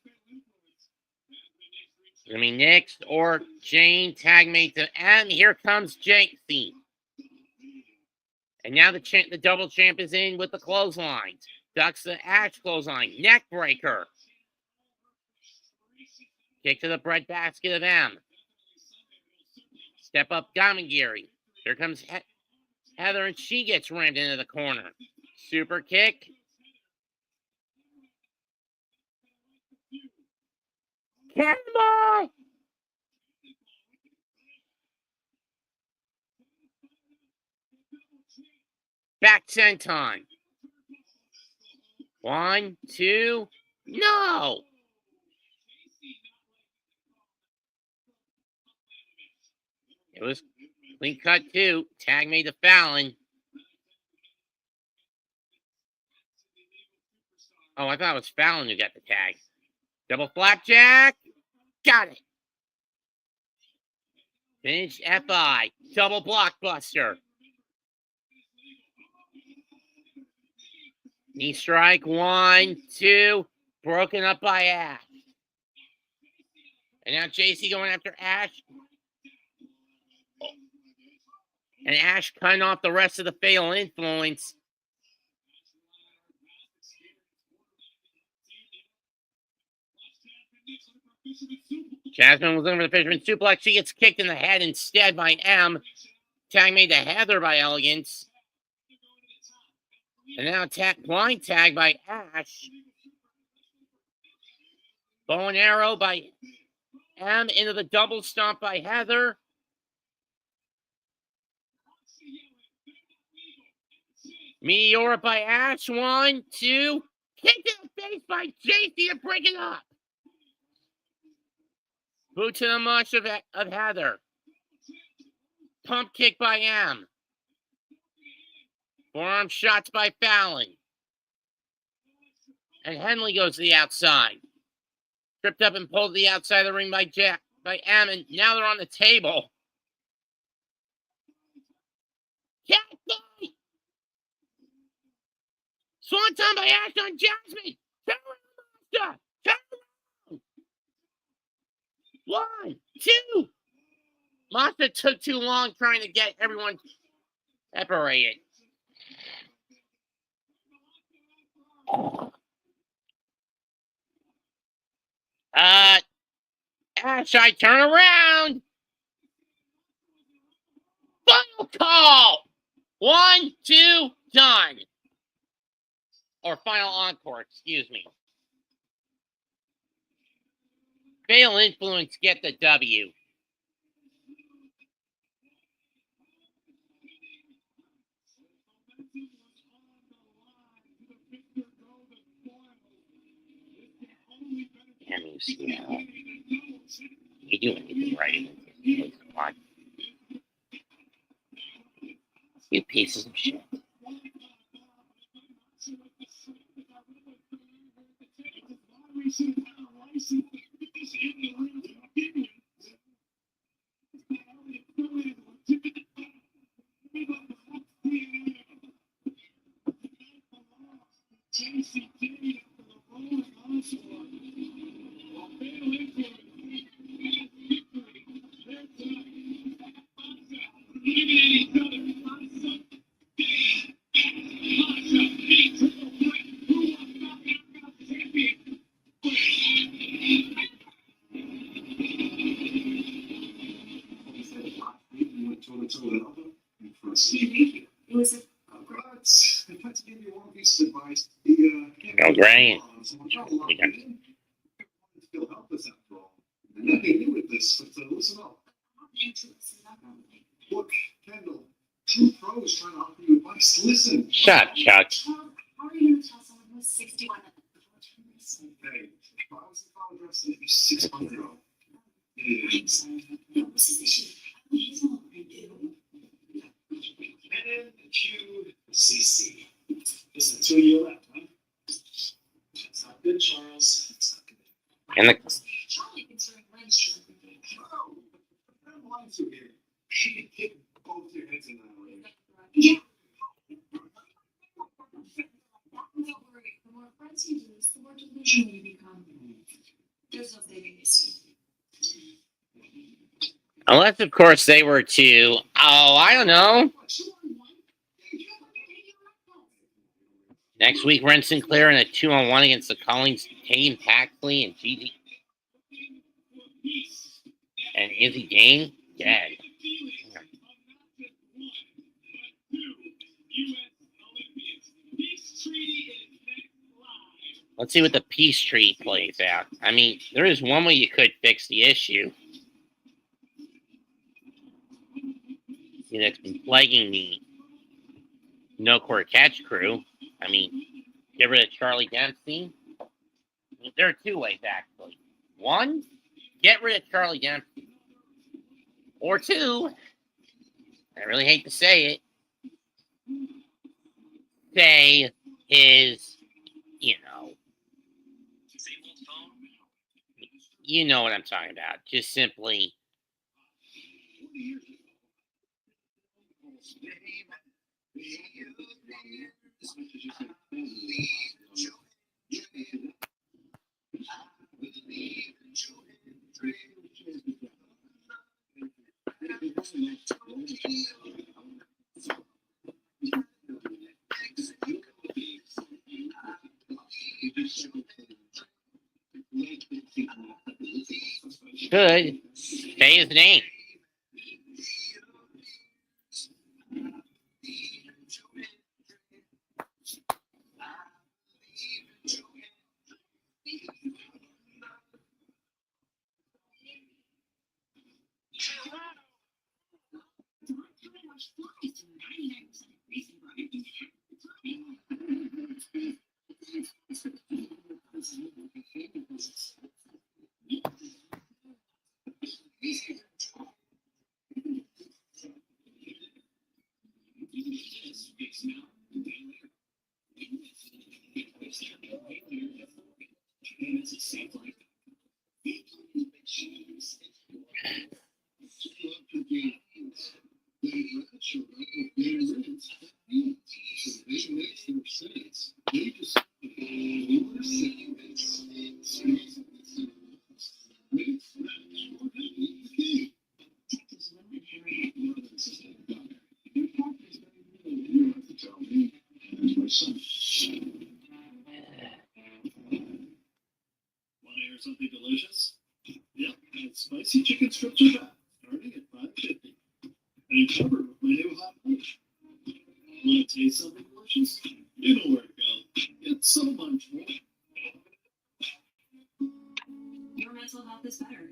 I mean, Nix or Jane, tag mate to M. Here comes JC. And now the double champ is in with the clotheslines. Ducks the Ash clothesline. Neck breaker. Kick to the breadbasket of M. Step up Gamagiri. Here comes Heather, and she gets rammed into the corner. Super kick. Cannonball! Back senton. 1, 2, no! It was clean cut 2. Tag made to Fallon. Oh, I thought it was Fallon who got the tag. Double flapjack. Got it. Finish FI. Double blockbuster. Knee strike. 1, 2. Broken up by Ash. And now JC going after Ash. And Ash cutting off the rest of the fatal influence. Jasmine was looking for the fisherman suplex. She gets kicked in the head instead by M. Tag made to Heather by Elegance. And now blind tag by Ash. Bow and arrow by M into the double stomp by Heather. Meteora by Ash. 1, 2. Kick to the face by JC to break it up. Boot to the mush of Heather. Pump kick by M. Forearm shots by Fallon. And Henley goes to the outside. Tripped up and pulled to the outside of the ring by Ammon. Now they're on the table. Catfight! Swanton by Ashton Jasmine. Turn around, Master. Turn around. 1, 2. Master took too long trying to get everyone separated. Ash, I turn around. Final call. 1, 2, done. Or final encore, excuse me. Fatal Influence get the W. Damn you, Steele. You do anything right in this. Come on. You pieces of shit. Oh, great. Look, Kendall, true pros trying to offer you advice. Listen. Shut up, Chuck. How are you going to tell someone who's 61 that Hey, if I was in college wrestling 6 months ago. I'm sorry. No, what's his issue? He's not NQCC. Just a 2-year left, huh? That's not good, Charles. That's not good. And the Charlie considering Lynn's short. Oh, I'm lying to you. She can kick both your heads in that way. Yeah. Don't worry. The more friends you lose, the more delusional you become. There's no saving you soon. unless, of course, they were to, I don't know. Next week, Ren Sinclair in a 2-on-1 against the Collings, Kane Paxley, and Gigi. And Izzy Dane, dead. Let's see what the peace treaty plays out. I mean, there is one way you could fix the issue. That's been plaguing the No Court Catch crew. I mean, get rid of Charlie Dempsey. There are 2 ways, actually. 1, get rid of Charlie Dempsey. Or 2, I really hate to say it, say his, you know what I'm talking about. Just simply should say his name. something delicious? Yep, and spicy chicken strips are back, starting at $5.50. And covered with my new hot punch. Want to taste something delicious? You know where to go. It's so much more. Your mental health is better.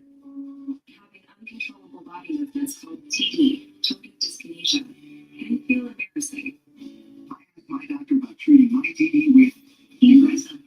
Having uncontrollable body movements called TD, tonic dyskinesia, can feel embarrassing. I asked my doctor about treating my TD with Ingressa.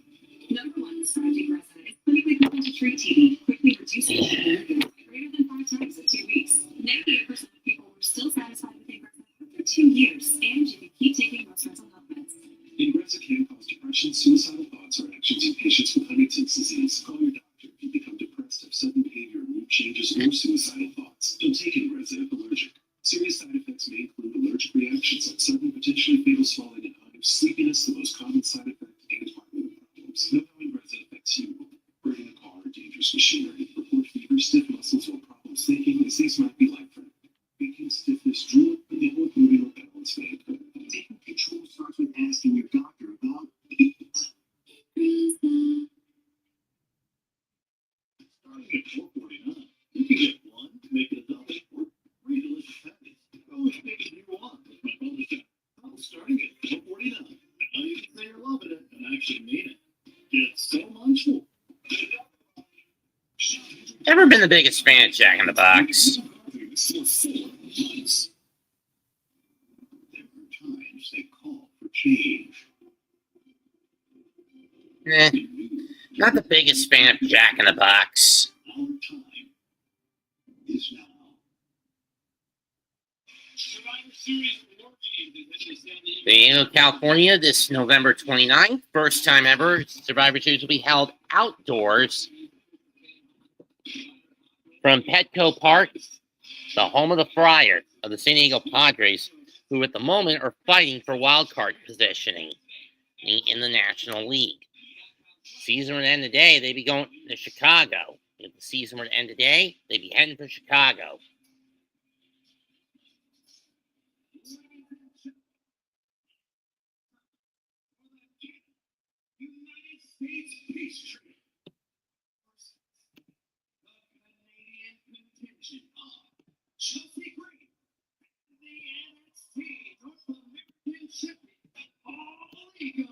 Number one prescribed Ingressa is clinically proven to treat TD, quickly reducing TD movements greater than 5 times in 2 weeks. 98% of people were still satisfied with Ingressa after 2 years, and you can keep taking most mental health meds. Ingressa can cause depression, suicidal thoughts, or actions in patients with Huntington's disease. Call your doctor if you become depressed, have sudden behavior, mood changes, or suicidal thoughts. Don't take Ingressa if allergic. Serious side effects may include allergic reactions like sudden, potentially fatal swelling and hives, sleepiness, the most common side effect, and heart rate problems. Know how Ingressa affects you. Burning a car or dangerous machinery. Report fever, stiff muscles, or problems thinking, as these might be life-threatening. Faking stiffness, drool, and moving or balance may occur. taking control starts with asking your doctor about it. Starting at $4.49, you can get one, make it a double, or 3 delicious patties. Go with anything you want with my bonus check. Starting at $4.49. Now you can say you're loving it and actually mean it. Get so much more. Never been the biggest fan of Jack in the Box. For 4 months. There were times they called for change. Not the biggest fan of Jack in the Box. Our time is now. San Diego, California, this November 29th. First time ever, Survivor Series will be held outdoors from Petco Park, the home of the Friar of the San Diego Padres, who at the moment are fighting for wild card positioning in the National League. Season would end today, they'd be going to Chicago. If the season were to end today, they'd be heading for Chicago. United States Peace Treaty. The Canadian contingent of Chelsea Green, the NXT North American champion, All Ego,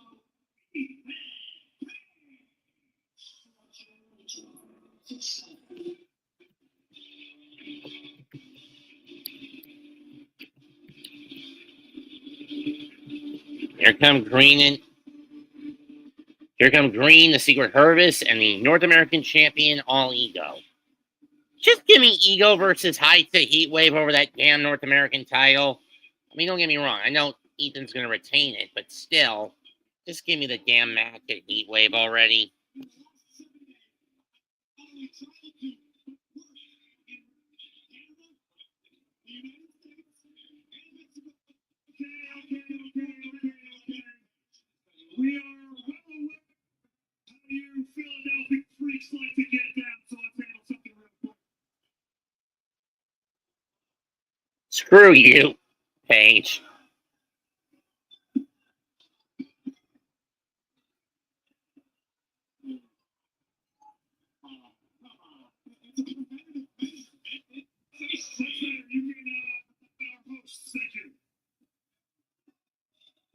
Here come Green, the Secret Harvest, and the North American champion, All Ego. Just give me Ego versus Heights at Heatwave over that damn North American title. I mean, don't get me wrong. I know Ethan's going to retain it, but still, just give me the damn match at Heatwave already. We are well aware how you Philadelphia freaks like to get down, so let's handle something real quick. Screw you, Paige. You can our host, thank you.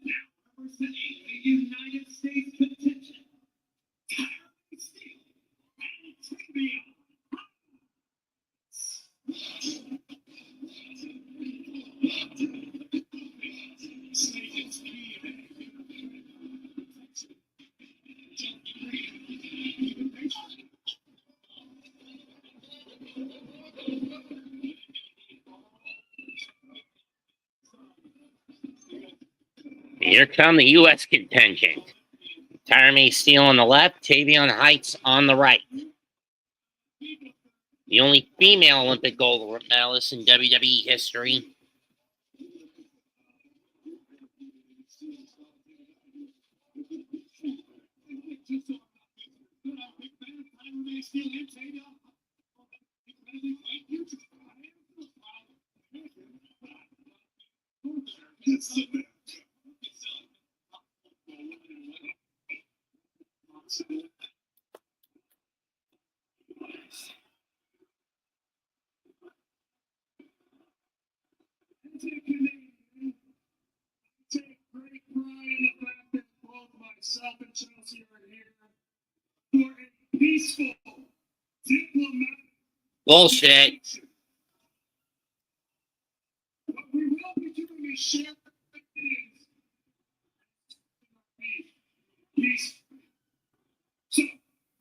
Now, representing the United States contingent, Tyra, Steele, and Tavion. Here come the U.S. contingent. Tyra Steele on the left, Tavion Heights on the right. The only female Olympic gold medalist in WWE history. graceful, diplomatic. Bullshit. What we will be doing is share opinions. Please. So,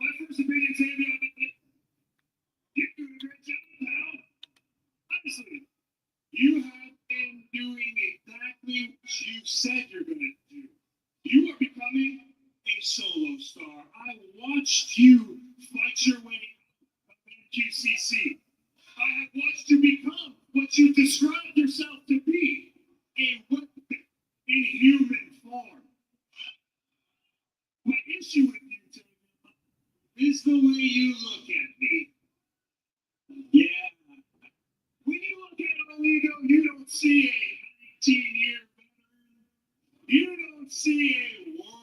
my first opinion, Tavion, you're doing a great job, pal. Honestly, you have been doing exactly what you said you're going to do. You are becoming a solo star. I watched you fight your way up in QCC. I have watched you become what you described yourself to be, a weapon in human form. My issue with you, Tavion, is the way you look at me. Yeah. When you look at Oligo, you don't see a 19-year veteran. You don't see a world.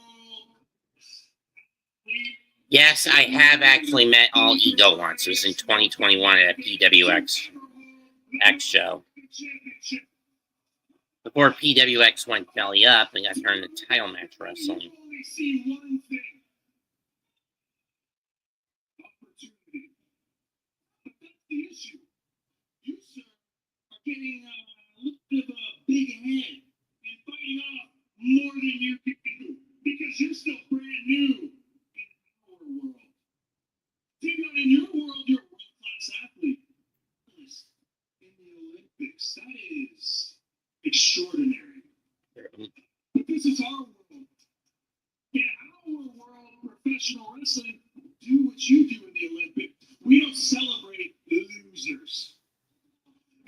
Yes, I have actually met All Ego once. It was in 2021 at a PWX X show. Before PWX went belly up and got turned into title match wrestling. You only see one thing. Opportunity. But that's the issue. You, sir, are getting a little bit of a big head and fighting off more than you can do because you're still brand new in our world. Tavion, in your world, you're a world-class athlete. Yes, in the Olympics, that is extraordinary. But this is our world. In our world, professional wrestling, do what you do in the Olympics. We don't celebrate losers.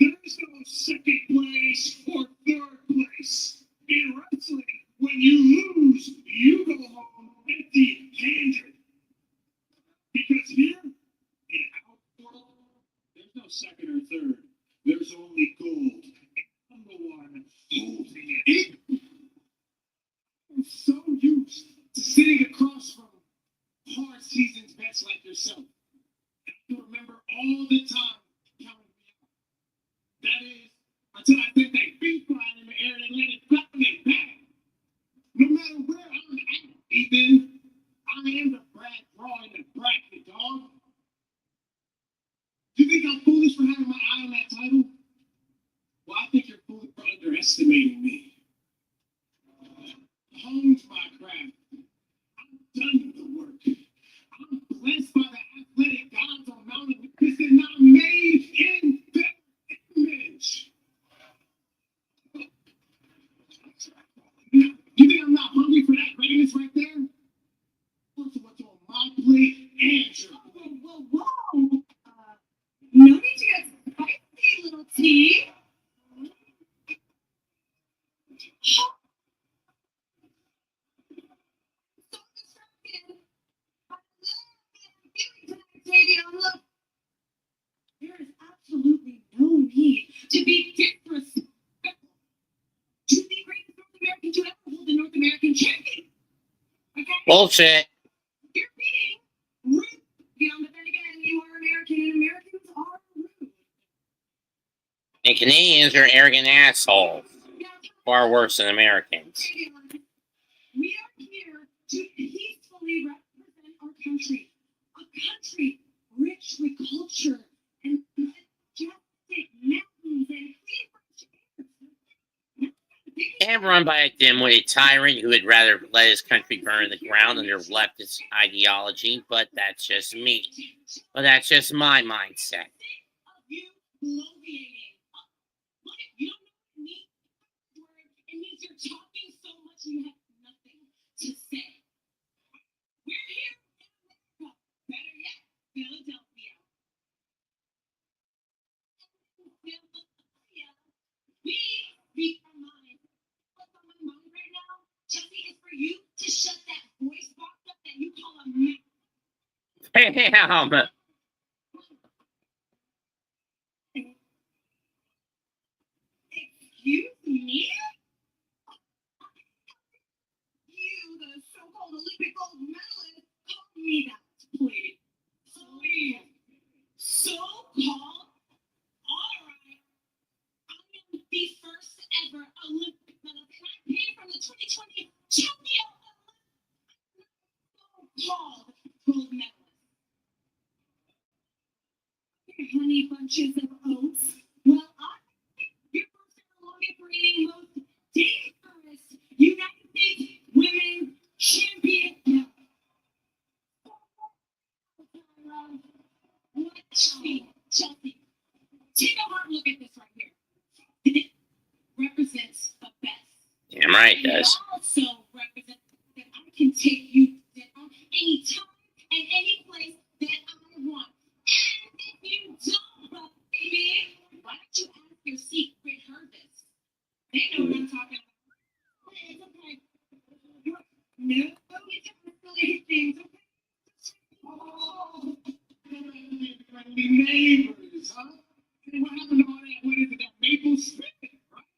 There is no second place or third place. In wrestling, when you lose, you go home empty-handed. Because here, in our world, there's no second or third. There's only gold. And I'm the one holding it. I'm so used to sitting across from hard seasoned vets like yourself. And I can remember all the time counting me out. That is, until I think they beat flying in the air and they let it drop in their back. No matter where I'm at, Ethan, I am the brat drawing the bracket, dog. You think I'm foolish for having my eye on that title? Well, I think you're foolish for underestimating me. Honed my craft. I've done the work. I'm blessed by the athletic gods on Mount Olympus and not made in their image. You think I'm not hungry for that greatness right there? Look at what's on my plate and your plate. Whoa. No need to get spicy, little T. So distracted. I love Tavion. Look, there is absolutely no need to be disrespectful. To the greatest North American to ever hold the North American champion. Okay? Bullshit. You're being rude. But then again, you are American and Americans are rude. And Canadians are arrogant assholes. Far worse than Americans. We are here to peacefully represent our country. A country rich with culture and majestic mountains and clean fresh air. And run by a dim-witted tyrant who would rather let his country burn to the ground under leftist ideology, but that's just me. But that's just my mindset. You bloviating. What? You don't know what it means? It means you're talking so much and you have nothing to say. We're here in America. Better yet, Philadelphia. We speak our mind. What's on my mind right now, Jesse, is for you to shut that voice box up that you call a mouth. Damn! Excuse me? You, the so-called Olympic gold medalist, call me that, please. Please. So-called? All right. I am the first ever Olympic medalist, and I came from the 2020 champion so-called gold medalist. honey bunches of oats. Well, your first ever longest reigning most dangerous United States women champion. No. Chelsea. Take a hard look at this right here. It represents the best. Damn right it And does. it also represents that I can take you down anytime and any place that I want. And if you don't believe me, why don't you ask your secret harvest? They know what I'm talking about. It's okay. No, it's not silly things, okay? Oh, neighbors, huh? Hey, what happened to all that? What is it? That maple syrup, right?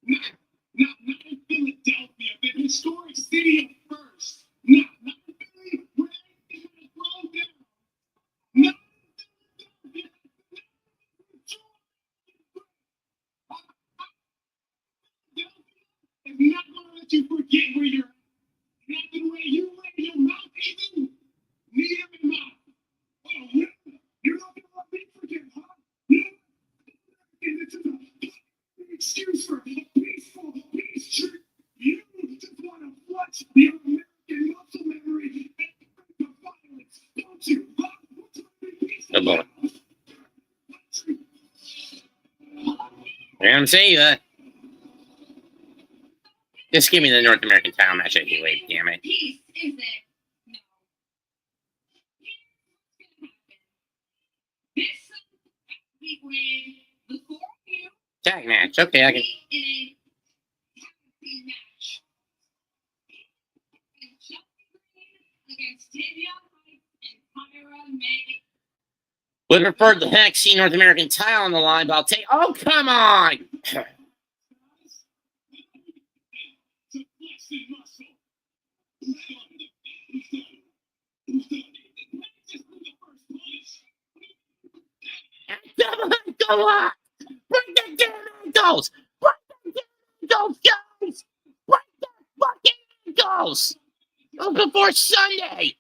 Not in Philadelphia, the historic city of First. Not in Philly, where everything was blown down. Not in Philadelphia. It's not gonna let you forget where you're at. Not the way you wear your mouth, even. Neither am I. Oh, yeah. You're not gonna let me forget, huh? Yeah. And this is a excuse for a peaceful peace trip. You just want to flex the American muscle memory and the violence, don't you? Huh? What's a peaceful Good boy. I'm saying that. Just give me the North American title match at Heatwave, damn it. Peace, is it? No. This Heatwave, the four of you Tag match. Okay, I can. in a tag team match. And Japser against Tavion and Tyra May. Would prefer the NXT North American title on the line, but I'll take. Oh, come on! Go on! Bring the damn ankles! Bring the damn ankles, guys! Bring the fucking ankles! Before Sunday!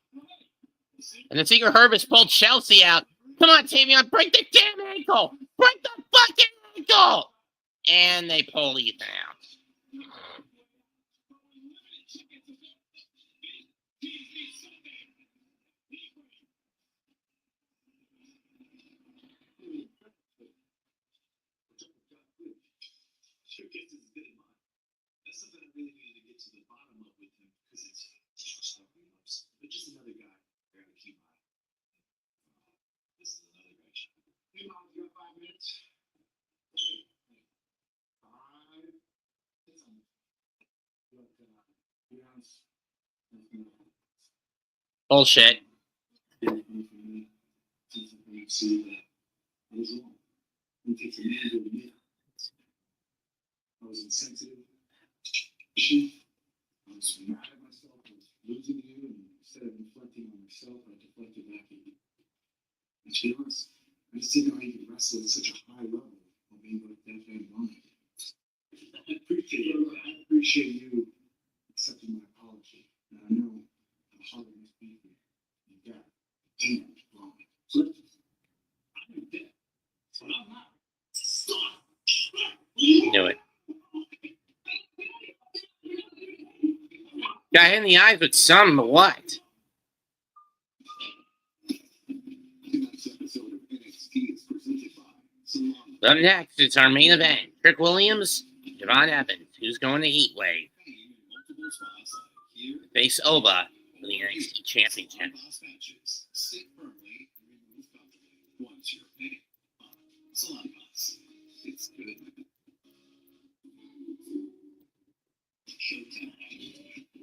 And the Secret Herbist pulled Chelsea out. Come on, Tavion, break the damn ankle! Break the fucking ankle! And they pull Ethan out. That's something I really needed to get to the bottom of with him because it's just but just another guy I gotta keep my this is another guy. Hey mom, you got 5 minutes? Hey, 5. It's on. Look, be honest. Bullshit. See that I was wrong. It takes a man to admit I was insensitive. I was mad at myself. I was losing you, and instead of reflecting on myself, I deflected back at you. And to be honest, I just didn't know how you could wrestle at such a high level while being like that bad blind. I appreciate you accepting my apology. And I know how hard it must be for you. You got damn wrong. So I'm dead. So I'm not. Stop. Knew it. Got hit in the eyes with some, but what? Tonight's episode of NXT is presented by Salon. Up next, it's our main event. Trick Williams, Javon Evan, who's going to Heatwave. Multiple spots here. Face Oba for the NXT Championship. Boss matches. Sit firmly and remove comfortably. Once you're paid. Salon Boss. It's good. Showtime.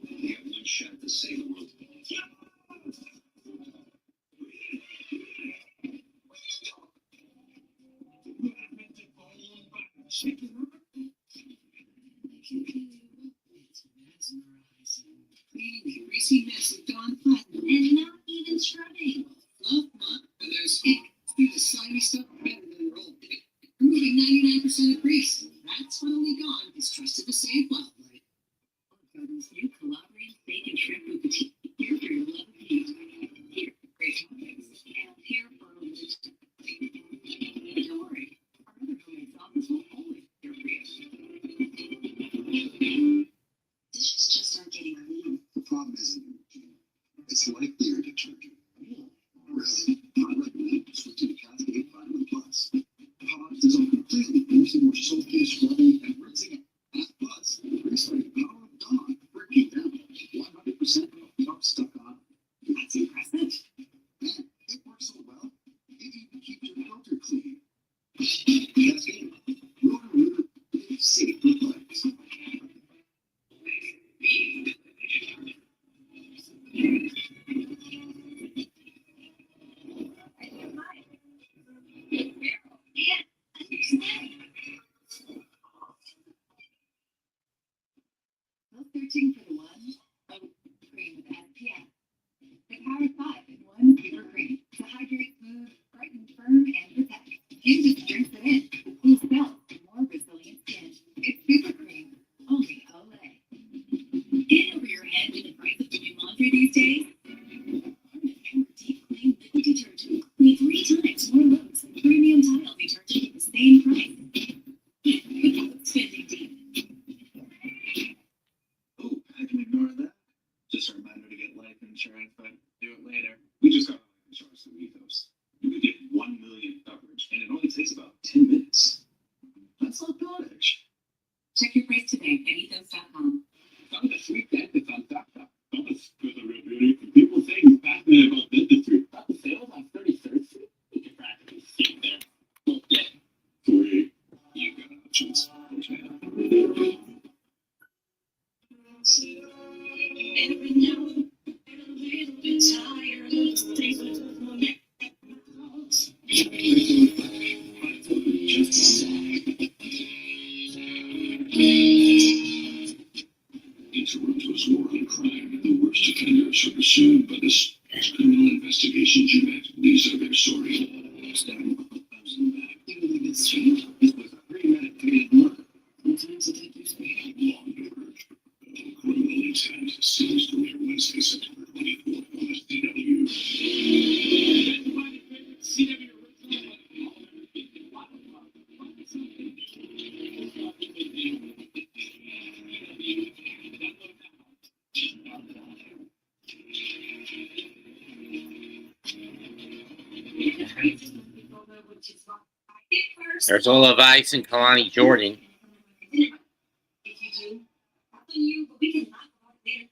You have one shot to save the world. Greasy mess of Dawn Platinum. And not even scrubbing. Fluff, muck, and there's do the slimy stuff better than roll. Removing 99% of grease. That's finally gone. It's trusted to save well. Garden's new collaborative steak and shrimp boutique. Here for your love of meat. Here for great toppings. And here for a limited time. Power 5 in 1 super cream to hydrate, smooth, brighten, firm, and protect. Skin just drinks it in. Cool cells for more resilient skin. It's super cream. Only Olay. In over your head with the price of doing laundry these days. Arm & Hammer Deep Clean Liquid Detergent. Clean 3 times more loads than premium tile detergent at the same price. Without spending deep. Oh, I can ignore that. Just a reminder to get life insurance, but do it later. We just got life insurance through Ethos. You can get 1 million coverage, and it only takes about 10 minutes. That's not bad, actually. Check your price today at ethos.com. Found a free dentist on TikTok. That was good, really. People say he's passionate about dentistry. Got the sales on 33rd Street. You can practically sit there. Look dead. Free. You got options. In Toronto's war on crime, the worst offenders are pursued by the Criminal Investigations Unit. These are their stories. Stabbing up 1,000 back. Everything is straight. It was a premeditated murder. Sometimes it takes you speed. Long diverge. Criminal intent. Series premiere Wednesday, September 24th on SDW. There's Ola Vice and Kalani Jordynne. If you do, how can you? But we can knock it out there.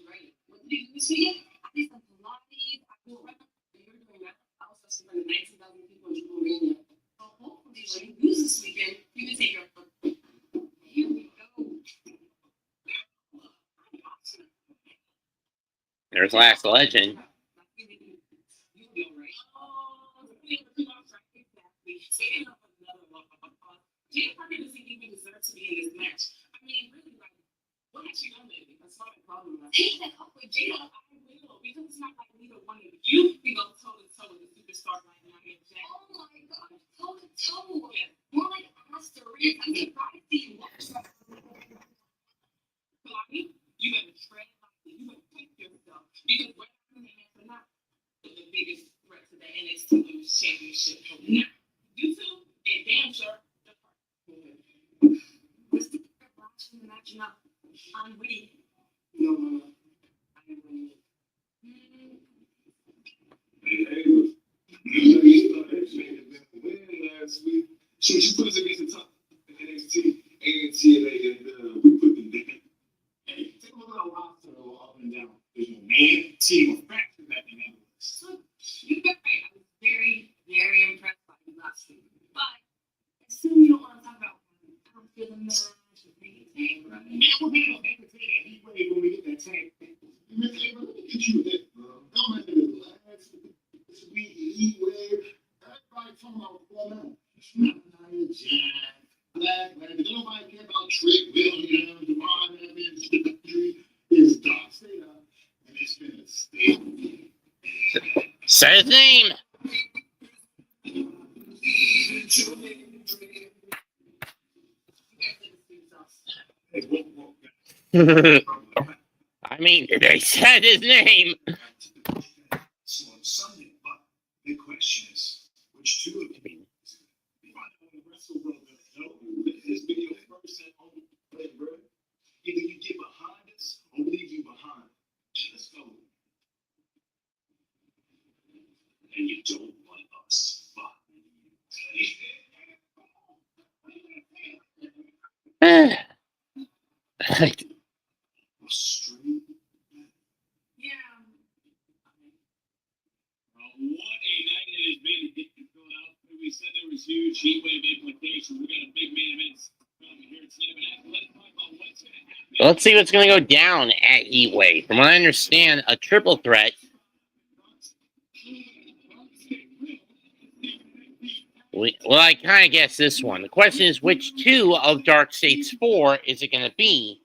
Right. What did you do this weekend? I did some Pilates. I do right. You're doing that. I was supposed to bring 19,000 people in Jordynne. So hopefully, when you lose this weekend, you can take your. Here we go. There's Last Legend. Speaking of another one, Jay Parker doesn't even deserve to be in this match. I mean, really, like, what has she done lately? That's not a problem. Take that up with Jada. I will, because it's not like neither one of you can go toe to toe with the superstar right now. Oh my God, toe to toe. More like asterisk. I'm surprised to see you watch that. You better tread lightly. You better pick yourself. Because what happened to not the biggest threat to the NXT Championship now. You two, and damn sure, what's the last from the match up? I'm winning. No, I am winning. Hey, look. Win last week. So you put us against the top NXT, TNA, and we put them down. Hey, take a look at our roster up and down. There's no man, team, or faction that can handle this. So, you got right. I was very, very impressed by you last week. But, assume you don't want to talk about I don't feel the match with anything, right? Man, we're going to take that Heatwave when we get that tag. Let me get you with that, bro. Don't make it last week, Heatwave. Everybody talking about before now. Jack, Black, man. Don't nobody care about Trick, Williams, Javon Evan, Injury. It's Doc Taylor, and it's been a state. Say his name. I mean, they said his name. So on Sunday, but the question is, which two of you? You find out when the rest of the world doesn't know. This video first and only play, bro. Either you get behind us or leave you behind. Let's go. And you don't want us behind you. Stream. Yeah. What a night it has been in Philadelphia. We said there was huge Heatwave implications. We got a big main event here tonight. But let's talk about what's going to happen. Let's see what's going to go down at Heatwave. From what I understand, a triple threat. Well, I kind of guess this one. The question is, which two of Dark State's four is it going to be?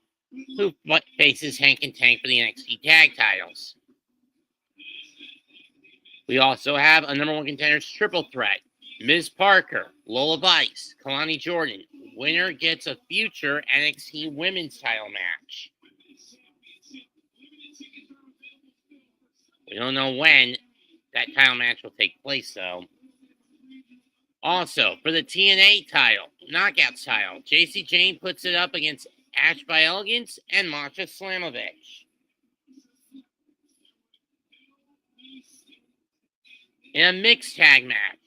Who faces Hank and Tank for the NXT tag titles? We also have a number one contenders triple threat. Ms. Parker, Lola Vice, Kalani Jordynne. Winner gets a future NXT women's title match. We don't know when that title match will take place, though. Also, for the TNA title, Knockouts title, JC Jane puts it up against Ash by Elegance and Masha Slamovich. In a mixed tag match,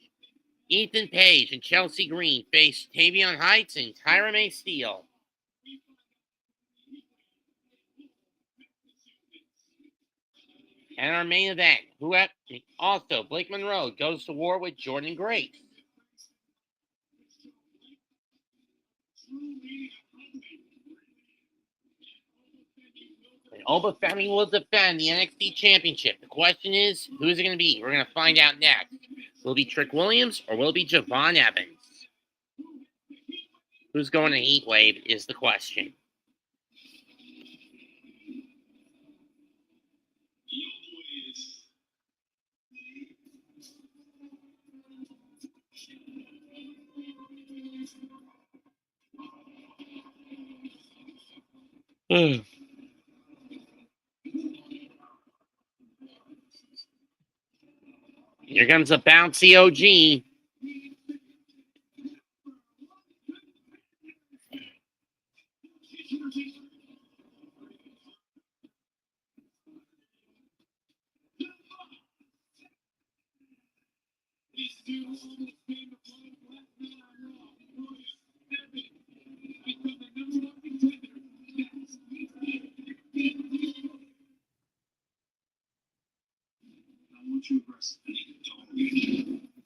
Ethan Page and Chelsea Green face Tavion Heights and Tyra Steele. And our main event, also Blake Monroe goes to war with Jordynne Grace. And Oba Femi will defend the NXT Championship. The question is, who is it going to be? We're going to find out next. Will it be Trick Williams or will it be Javon Evans? Who's going to Heatwave is the question. Here comes a bouncy OG.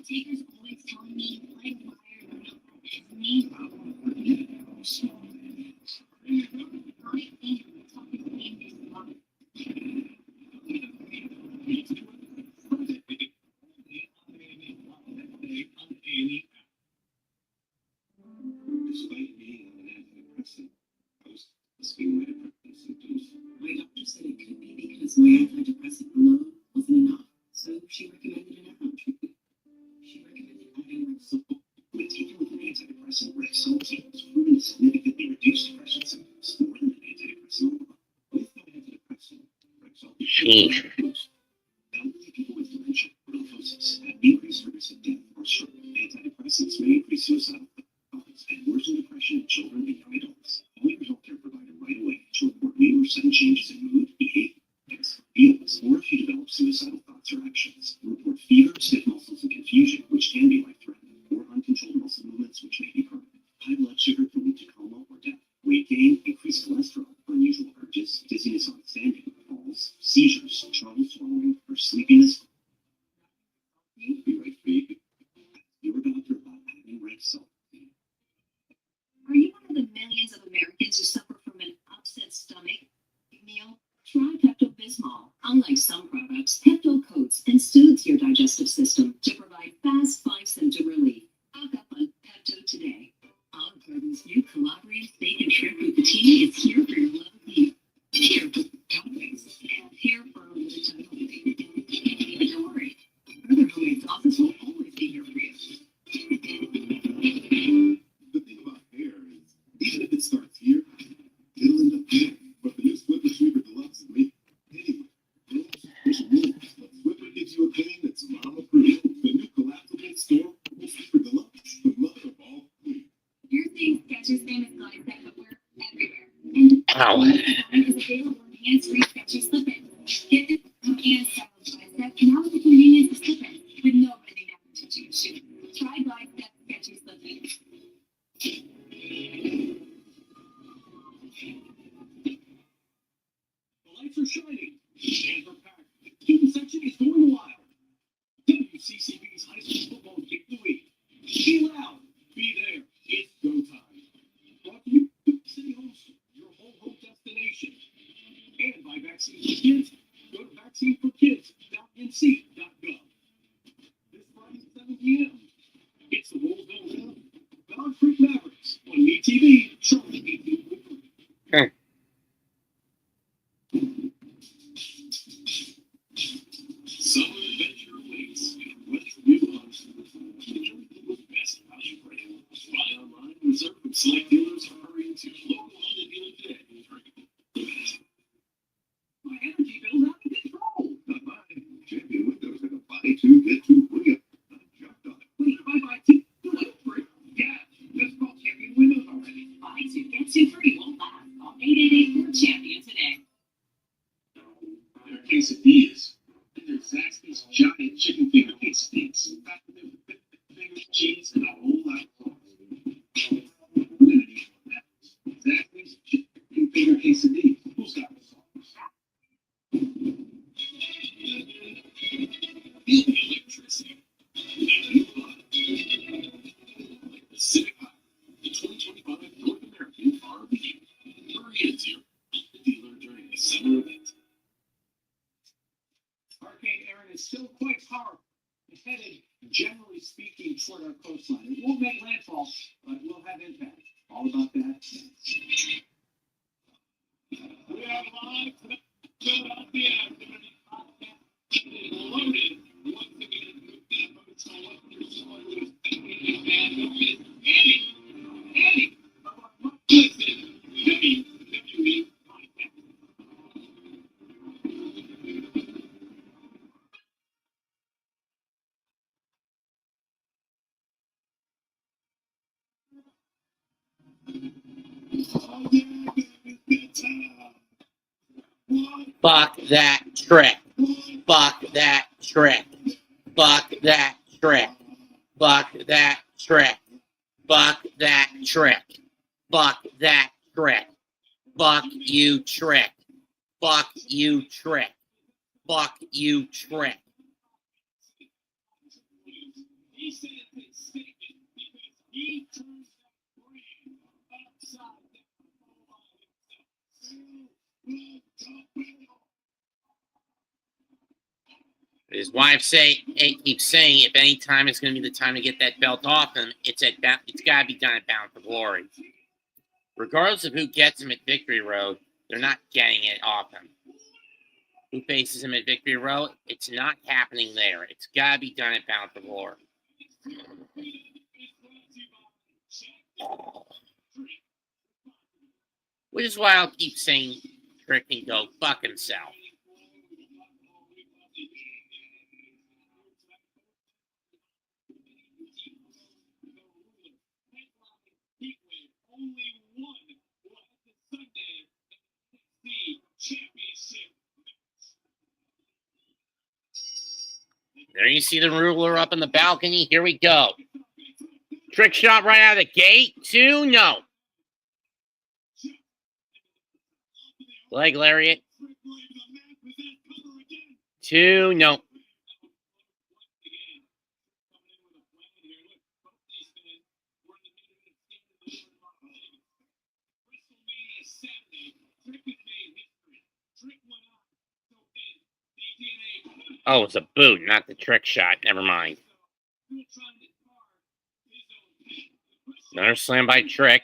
Taker's always telling me I'm fired or not. It's me. I think talking to me is love. Despite being on an antidepressant, I was listening my depression symptoms. My doctor said it could be because my antidepressant alone wasn't enough, so she recommended an add-on treatment. She recommended adding Rexall. When taken with an antidepressant, Rexall was proven to significantly reduce depression symptoms more than an antidepressant. With no antidepressant, Rexall elderly people with dementia or psychosis have increased risk of death or stroke. Antidepressants may increase suicidal thoughts and worsen depression in children and young adults. Call your healthcare provider right away to report new or sudden changes in mood, behavior, feelings, or if you develop suicidal thoughts or actions. Report fever, stiff muscles, and confusion, which can be life-threatening, or uncontrolled muscle movements, which may be permanent. High blood sugar can lead to coma or death. Weight gain, increased cholesterol, unusual urges, dizziness on standing, falls, seizures, trouble swallowing, or sleepiness. Be right for you. Your doctor about adding Rexall. Are you one of the millions of Americans who suffer from an upset stomach? Meal? Try Pepto-Bismol. Unlike some products, Pepto coats and soothes your digestive system to provide fast 5-symptom relief. Stock up on Pepto today. Olive Garden's new Calabrian steak and shrimp bucatini is here for your love meal. Here for toppings and here for a limited time only. But don't worry, other homemade sauces will always be here for you. The thing about hair is, even if it starts here, it'll end up there. But the new Swiffer Sweeper Deluxe is made anyway. Special rules. Swiffer gives you a clean that's mom approved. The new Buy two, get two free. Jumped on it. Wait, if I buy two, get free? Yeah, that's called champion windows already. Buy two, get two free. Won't last. Call 888-4CHAMPION today. Their quesadillas. And their Zaxby's giant chicken finger quesadillas. Packed with finger cheese and a whole lot of sauce. We're gonna need one of that. Zaxby's chicken finger quesadillas. Who's got the sauce? Feel the electricity. That new vibe. Like Pacific High, the 2025 North American RV. Hurry into the dealer during the summer event. Hurricane Aaron is still quite powerful and headed, generally speaking, toward our coastline. It won't make landfall, but it will have impact. All about that next. We are live from Philadelphia. Loaded. Once again, with that hotel up your story with Andy, listen, WWE podcast. Fuck that trick. Fuck that trick. Fuck that trick. Fuck that trick. Fuck that trick. Fuck that trick. Fuck you trick. Fuck you trick. Fuck you trick. He said it's a statement because he turns that brand upside down. His wife keeps saying if any time it's going to be the time to get that belt off him, it's got to be done at Bound for Glory. Regardless of who gets him at Victory Road, they're not getting it off him. Who faces him at Victory Road? It's not happening there. It's got to be done at Bound for Glory. Which is why I'll keep saying Trick can go fuck himself. Only one will have the Sunday NXT Championship. There you see the ruler up on the balcony. Here we go. Trick shot right out of the gate. 2, no. Leg lariat. 2, no. Oh, it's a boot, not the trick shot. Never mind. Another slam by Trick.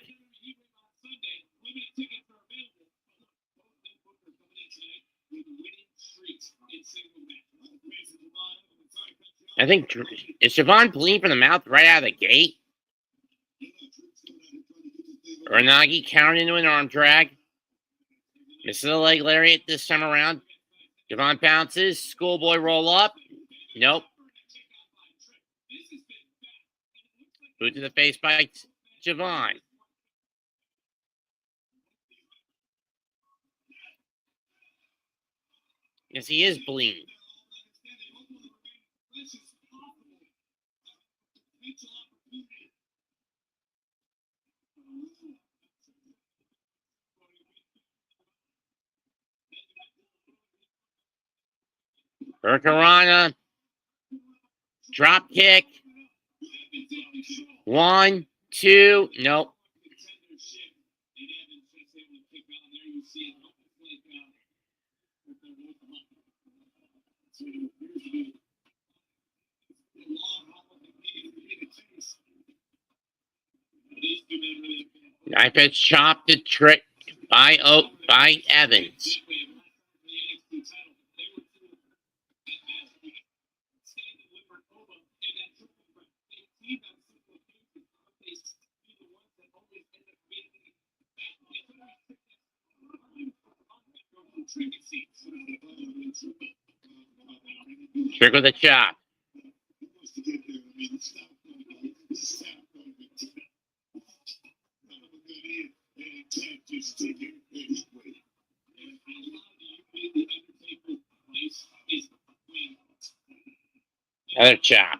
I think, is Javon bleeding from the mouth right out of the gate? Uranagi countered into an arm drag. Misses the leg lariat this time around. Javon bounces. Schoolboy roll up. Nope. Boot to the face by Javon. Yes, he is bleeding. Hurricanrana. Drop kick. 1, 2. Nope. Knife edge chop to Trick by Evans. Trick with a chop. Another chop.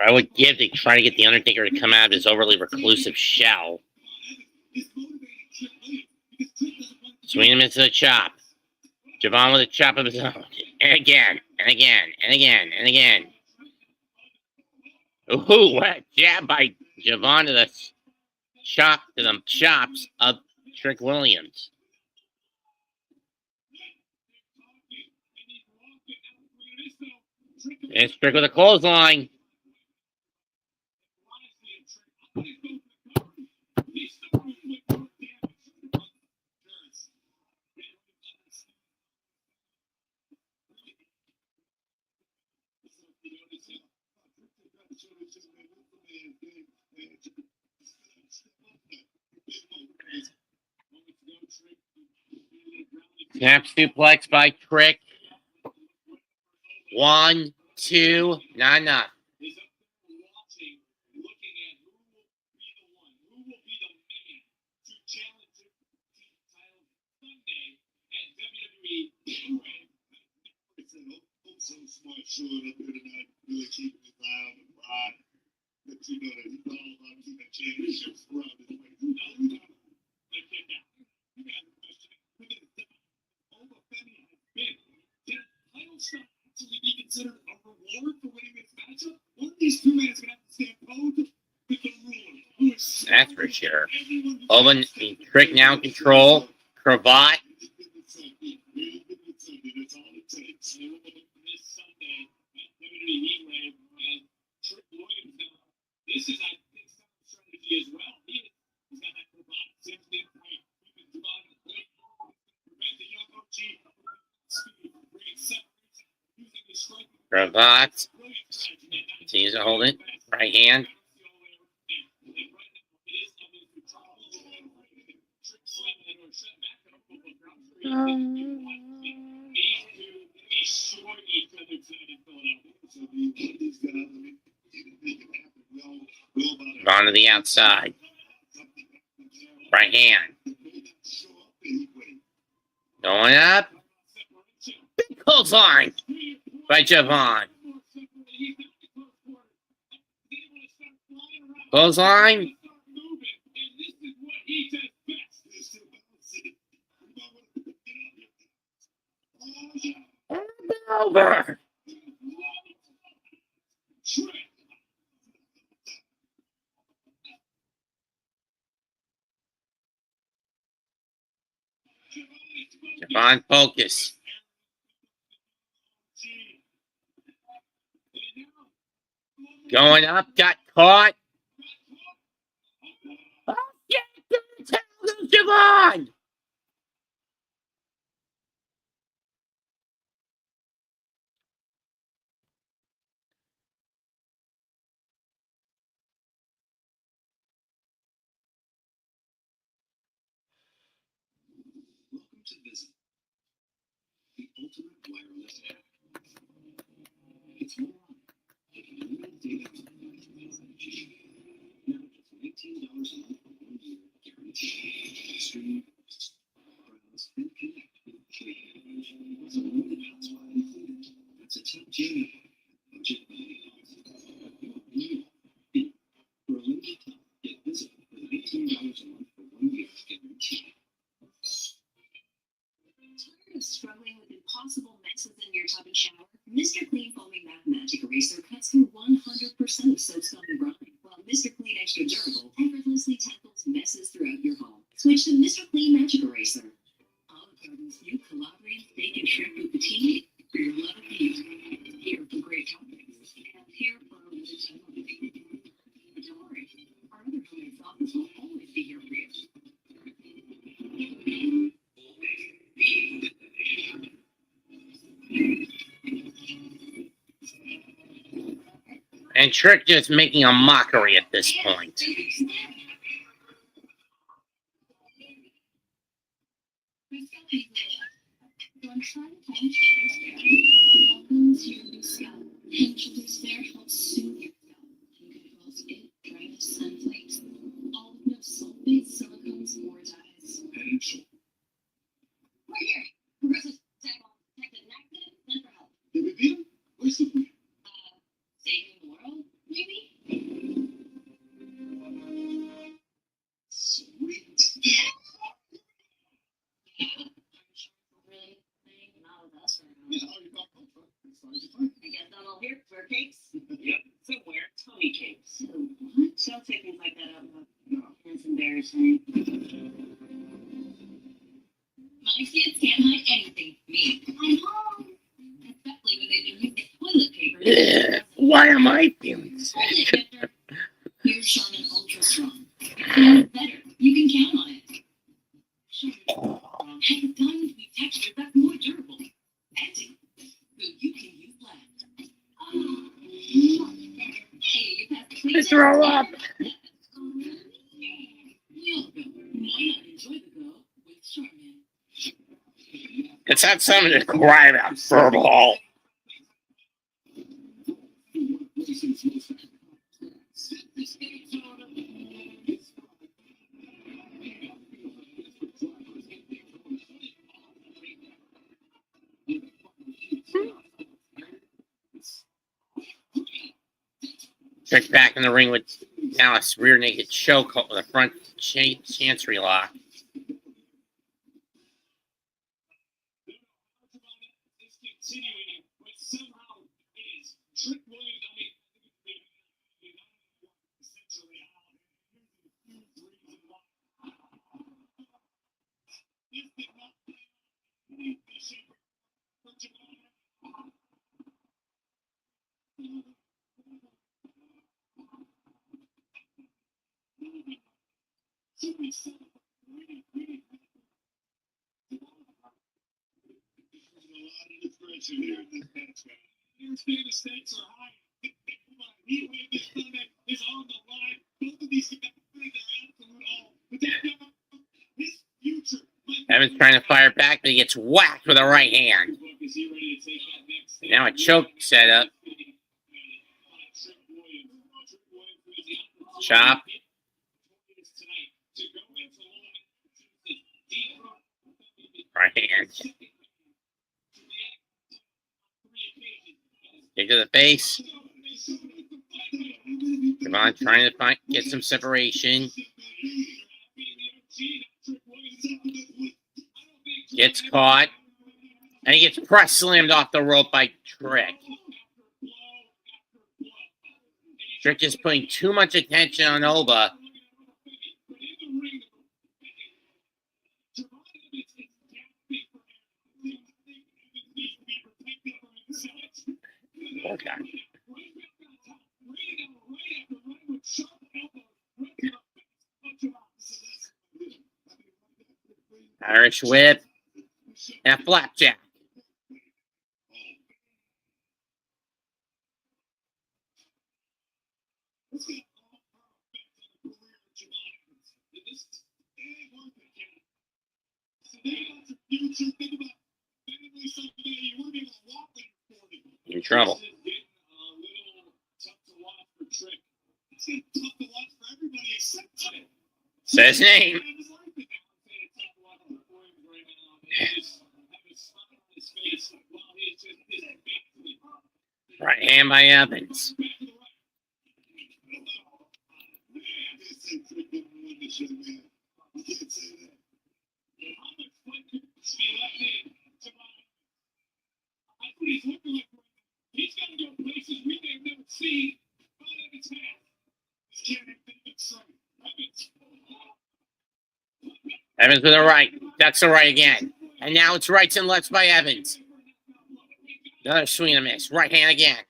I would give to try to get the Undertaker to come out of his overly reclusive shell. Swing him into the chop. Javon with a chop of his own. And again, and again, and again, and again. Ooh, what a jab by Javon to the chops of Trick Williams. And Trick with a clothesline. Snap suplex by Trick. 1, 2, not enough. That's for sure. Oba Trick now in control. Cravat. Cravat. Continues to hold it. Right hand. On to the outside. Right hand. Going up. Big clothesline by Javon. Clothesline. Over. Javon, focus. Going up, got caught. Oh, yeah, Javon. Welcome to Visit, the ultimate wireless app. It's more on unlimited data and 5G. Now just $19 a month for 1 year guaranteed. Stream, browse, and connect with 3 with unlimited hotspot included. That's a top tier budget value. For a limited time, get Visit for $19 a month for 1 year guaranteed. Tired of struggling with impossible messes in your tub and shower? Mr. Clean Foaming Bath Magic Eraser cuts through 100% of soap, scum, and grime, while Mr. Clean Extra Durable effortlessly tackles messes throughout your home. Switch to Mr. Clean Magic Eraser. Olive Garden's new Calabrian steak and shrimp bucatini for your love of meat. Here for great toppings and here for a limited time only. But don't worry, our other homemade sauces will always be here for you. And Trick just making a mockery at this point. My kids can't hide anything from me. I'm home. Especially when they've been using toilet paper. Why am I feeling sick? Hold it, Victor. Here's Charmin Ultra Strong. It's better. You can count on it. Charmin has a diamond-weave texture that's more durable. Acting. So you can use less. Oh. Hey, you passed the clean test. Throw up. You'll go. Why not enjoy the go with Charmin? It's not something to cry about, furball. Trick back in the ring with now a rear naked choke with a front chancery lock. The stakes are high. Heatwave this Sunday is on the line. Both of these guys play their absolute all. But they've got his future. Evans trying to fire back, but he gets whacked with a right hand. Now a choke setup. Chop. Right hand. Kick to the face. Javon trying to get some separation. Gets caught. And he gets press slammed off the rope by Trick. Trick is putting too much attention on Oba. Okay. Irish whip and a flapjack. In trouble. Say his name. Right hand by Evans. He's got to go places we may have never seen. Evans with a right. That's the right again. And now it's rights and lefts by Evans. Another swing and a miss. Right hand again.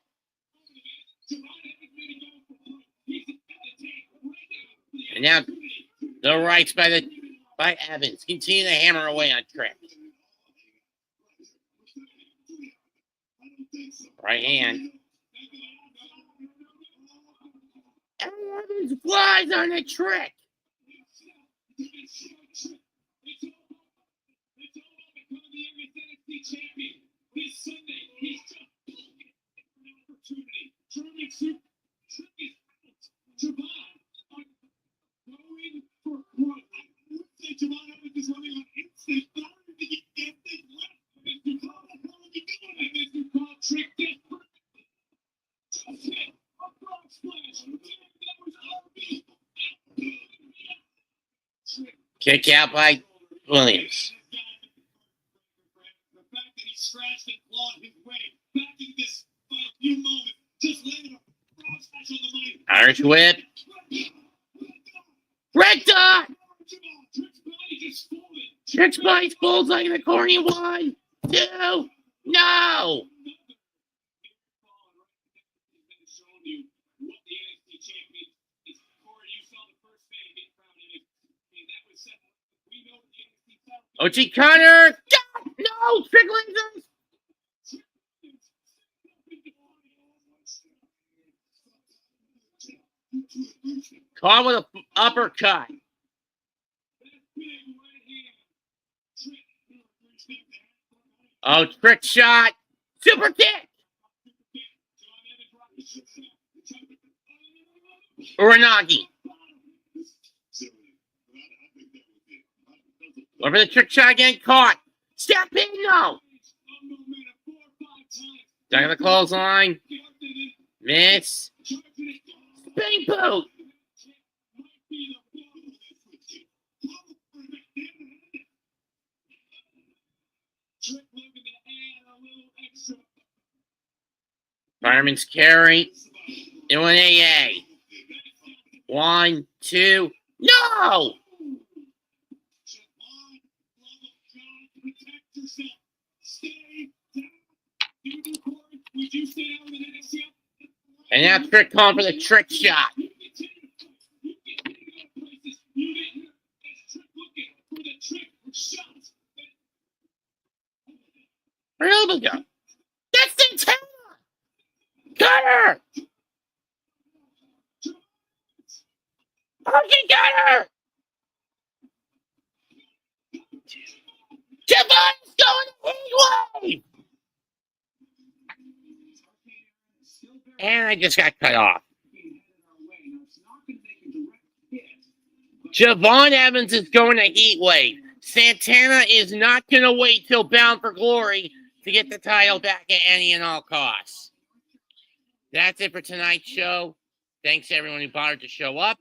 And now the rights by Evans. Continue to hammer away on Trick. Right hand. And Evans flies on the Trick. This Sunday, he's just an opportunity. German Super Trick is out. Javon going for growth. I would say Javon Evan is running on instinct, but I don't think he can think left. Mr. Call, how are you doing it, Mr. Call? Trick this perfect. Just hit a frog splash. That was RB. Kick out by Williams. Scratched and clawed his way back into this by a few moments. Just landed a frog splash on the money. Irish whip. Red dot! Trick Spice pulls like an accordion. 1, 2, no! OG Cutter! No! Trick lasers! Caught with an uppercut. Oh, trick shot. Super kick. Uranagi. Over the trick shot again. Caught. Step in, no. Down the clothesline. Miss. Spin boot. Fireman's carry. Doing AA. 1, 2. No! And now Trick calling for the trick shot. Where'd Oba go? That's Santana! Cutter! Okay, Cutter! Javon's going to Heatwave! And I just got cut off. Javon Evans is going to Heatwave. Santana is not going to wait till Bound for Glory to get the title back at any and all costs. That's it for tonight's show. Thanks to everyone who bothered to show up.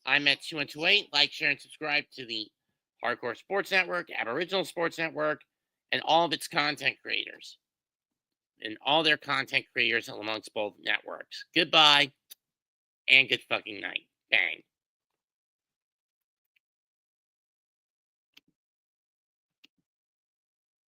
I'm at 2128. Like, share, and subscribe to the Hardcore Sports Network, Aboriginal Sports Network, and all of its content creators. And all their content creators amongst both networks. Goodbye, and good fucking night. Bang.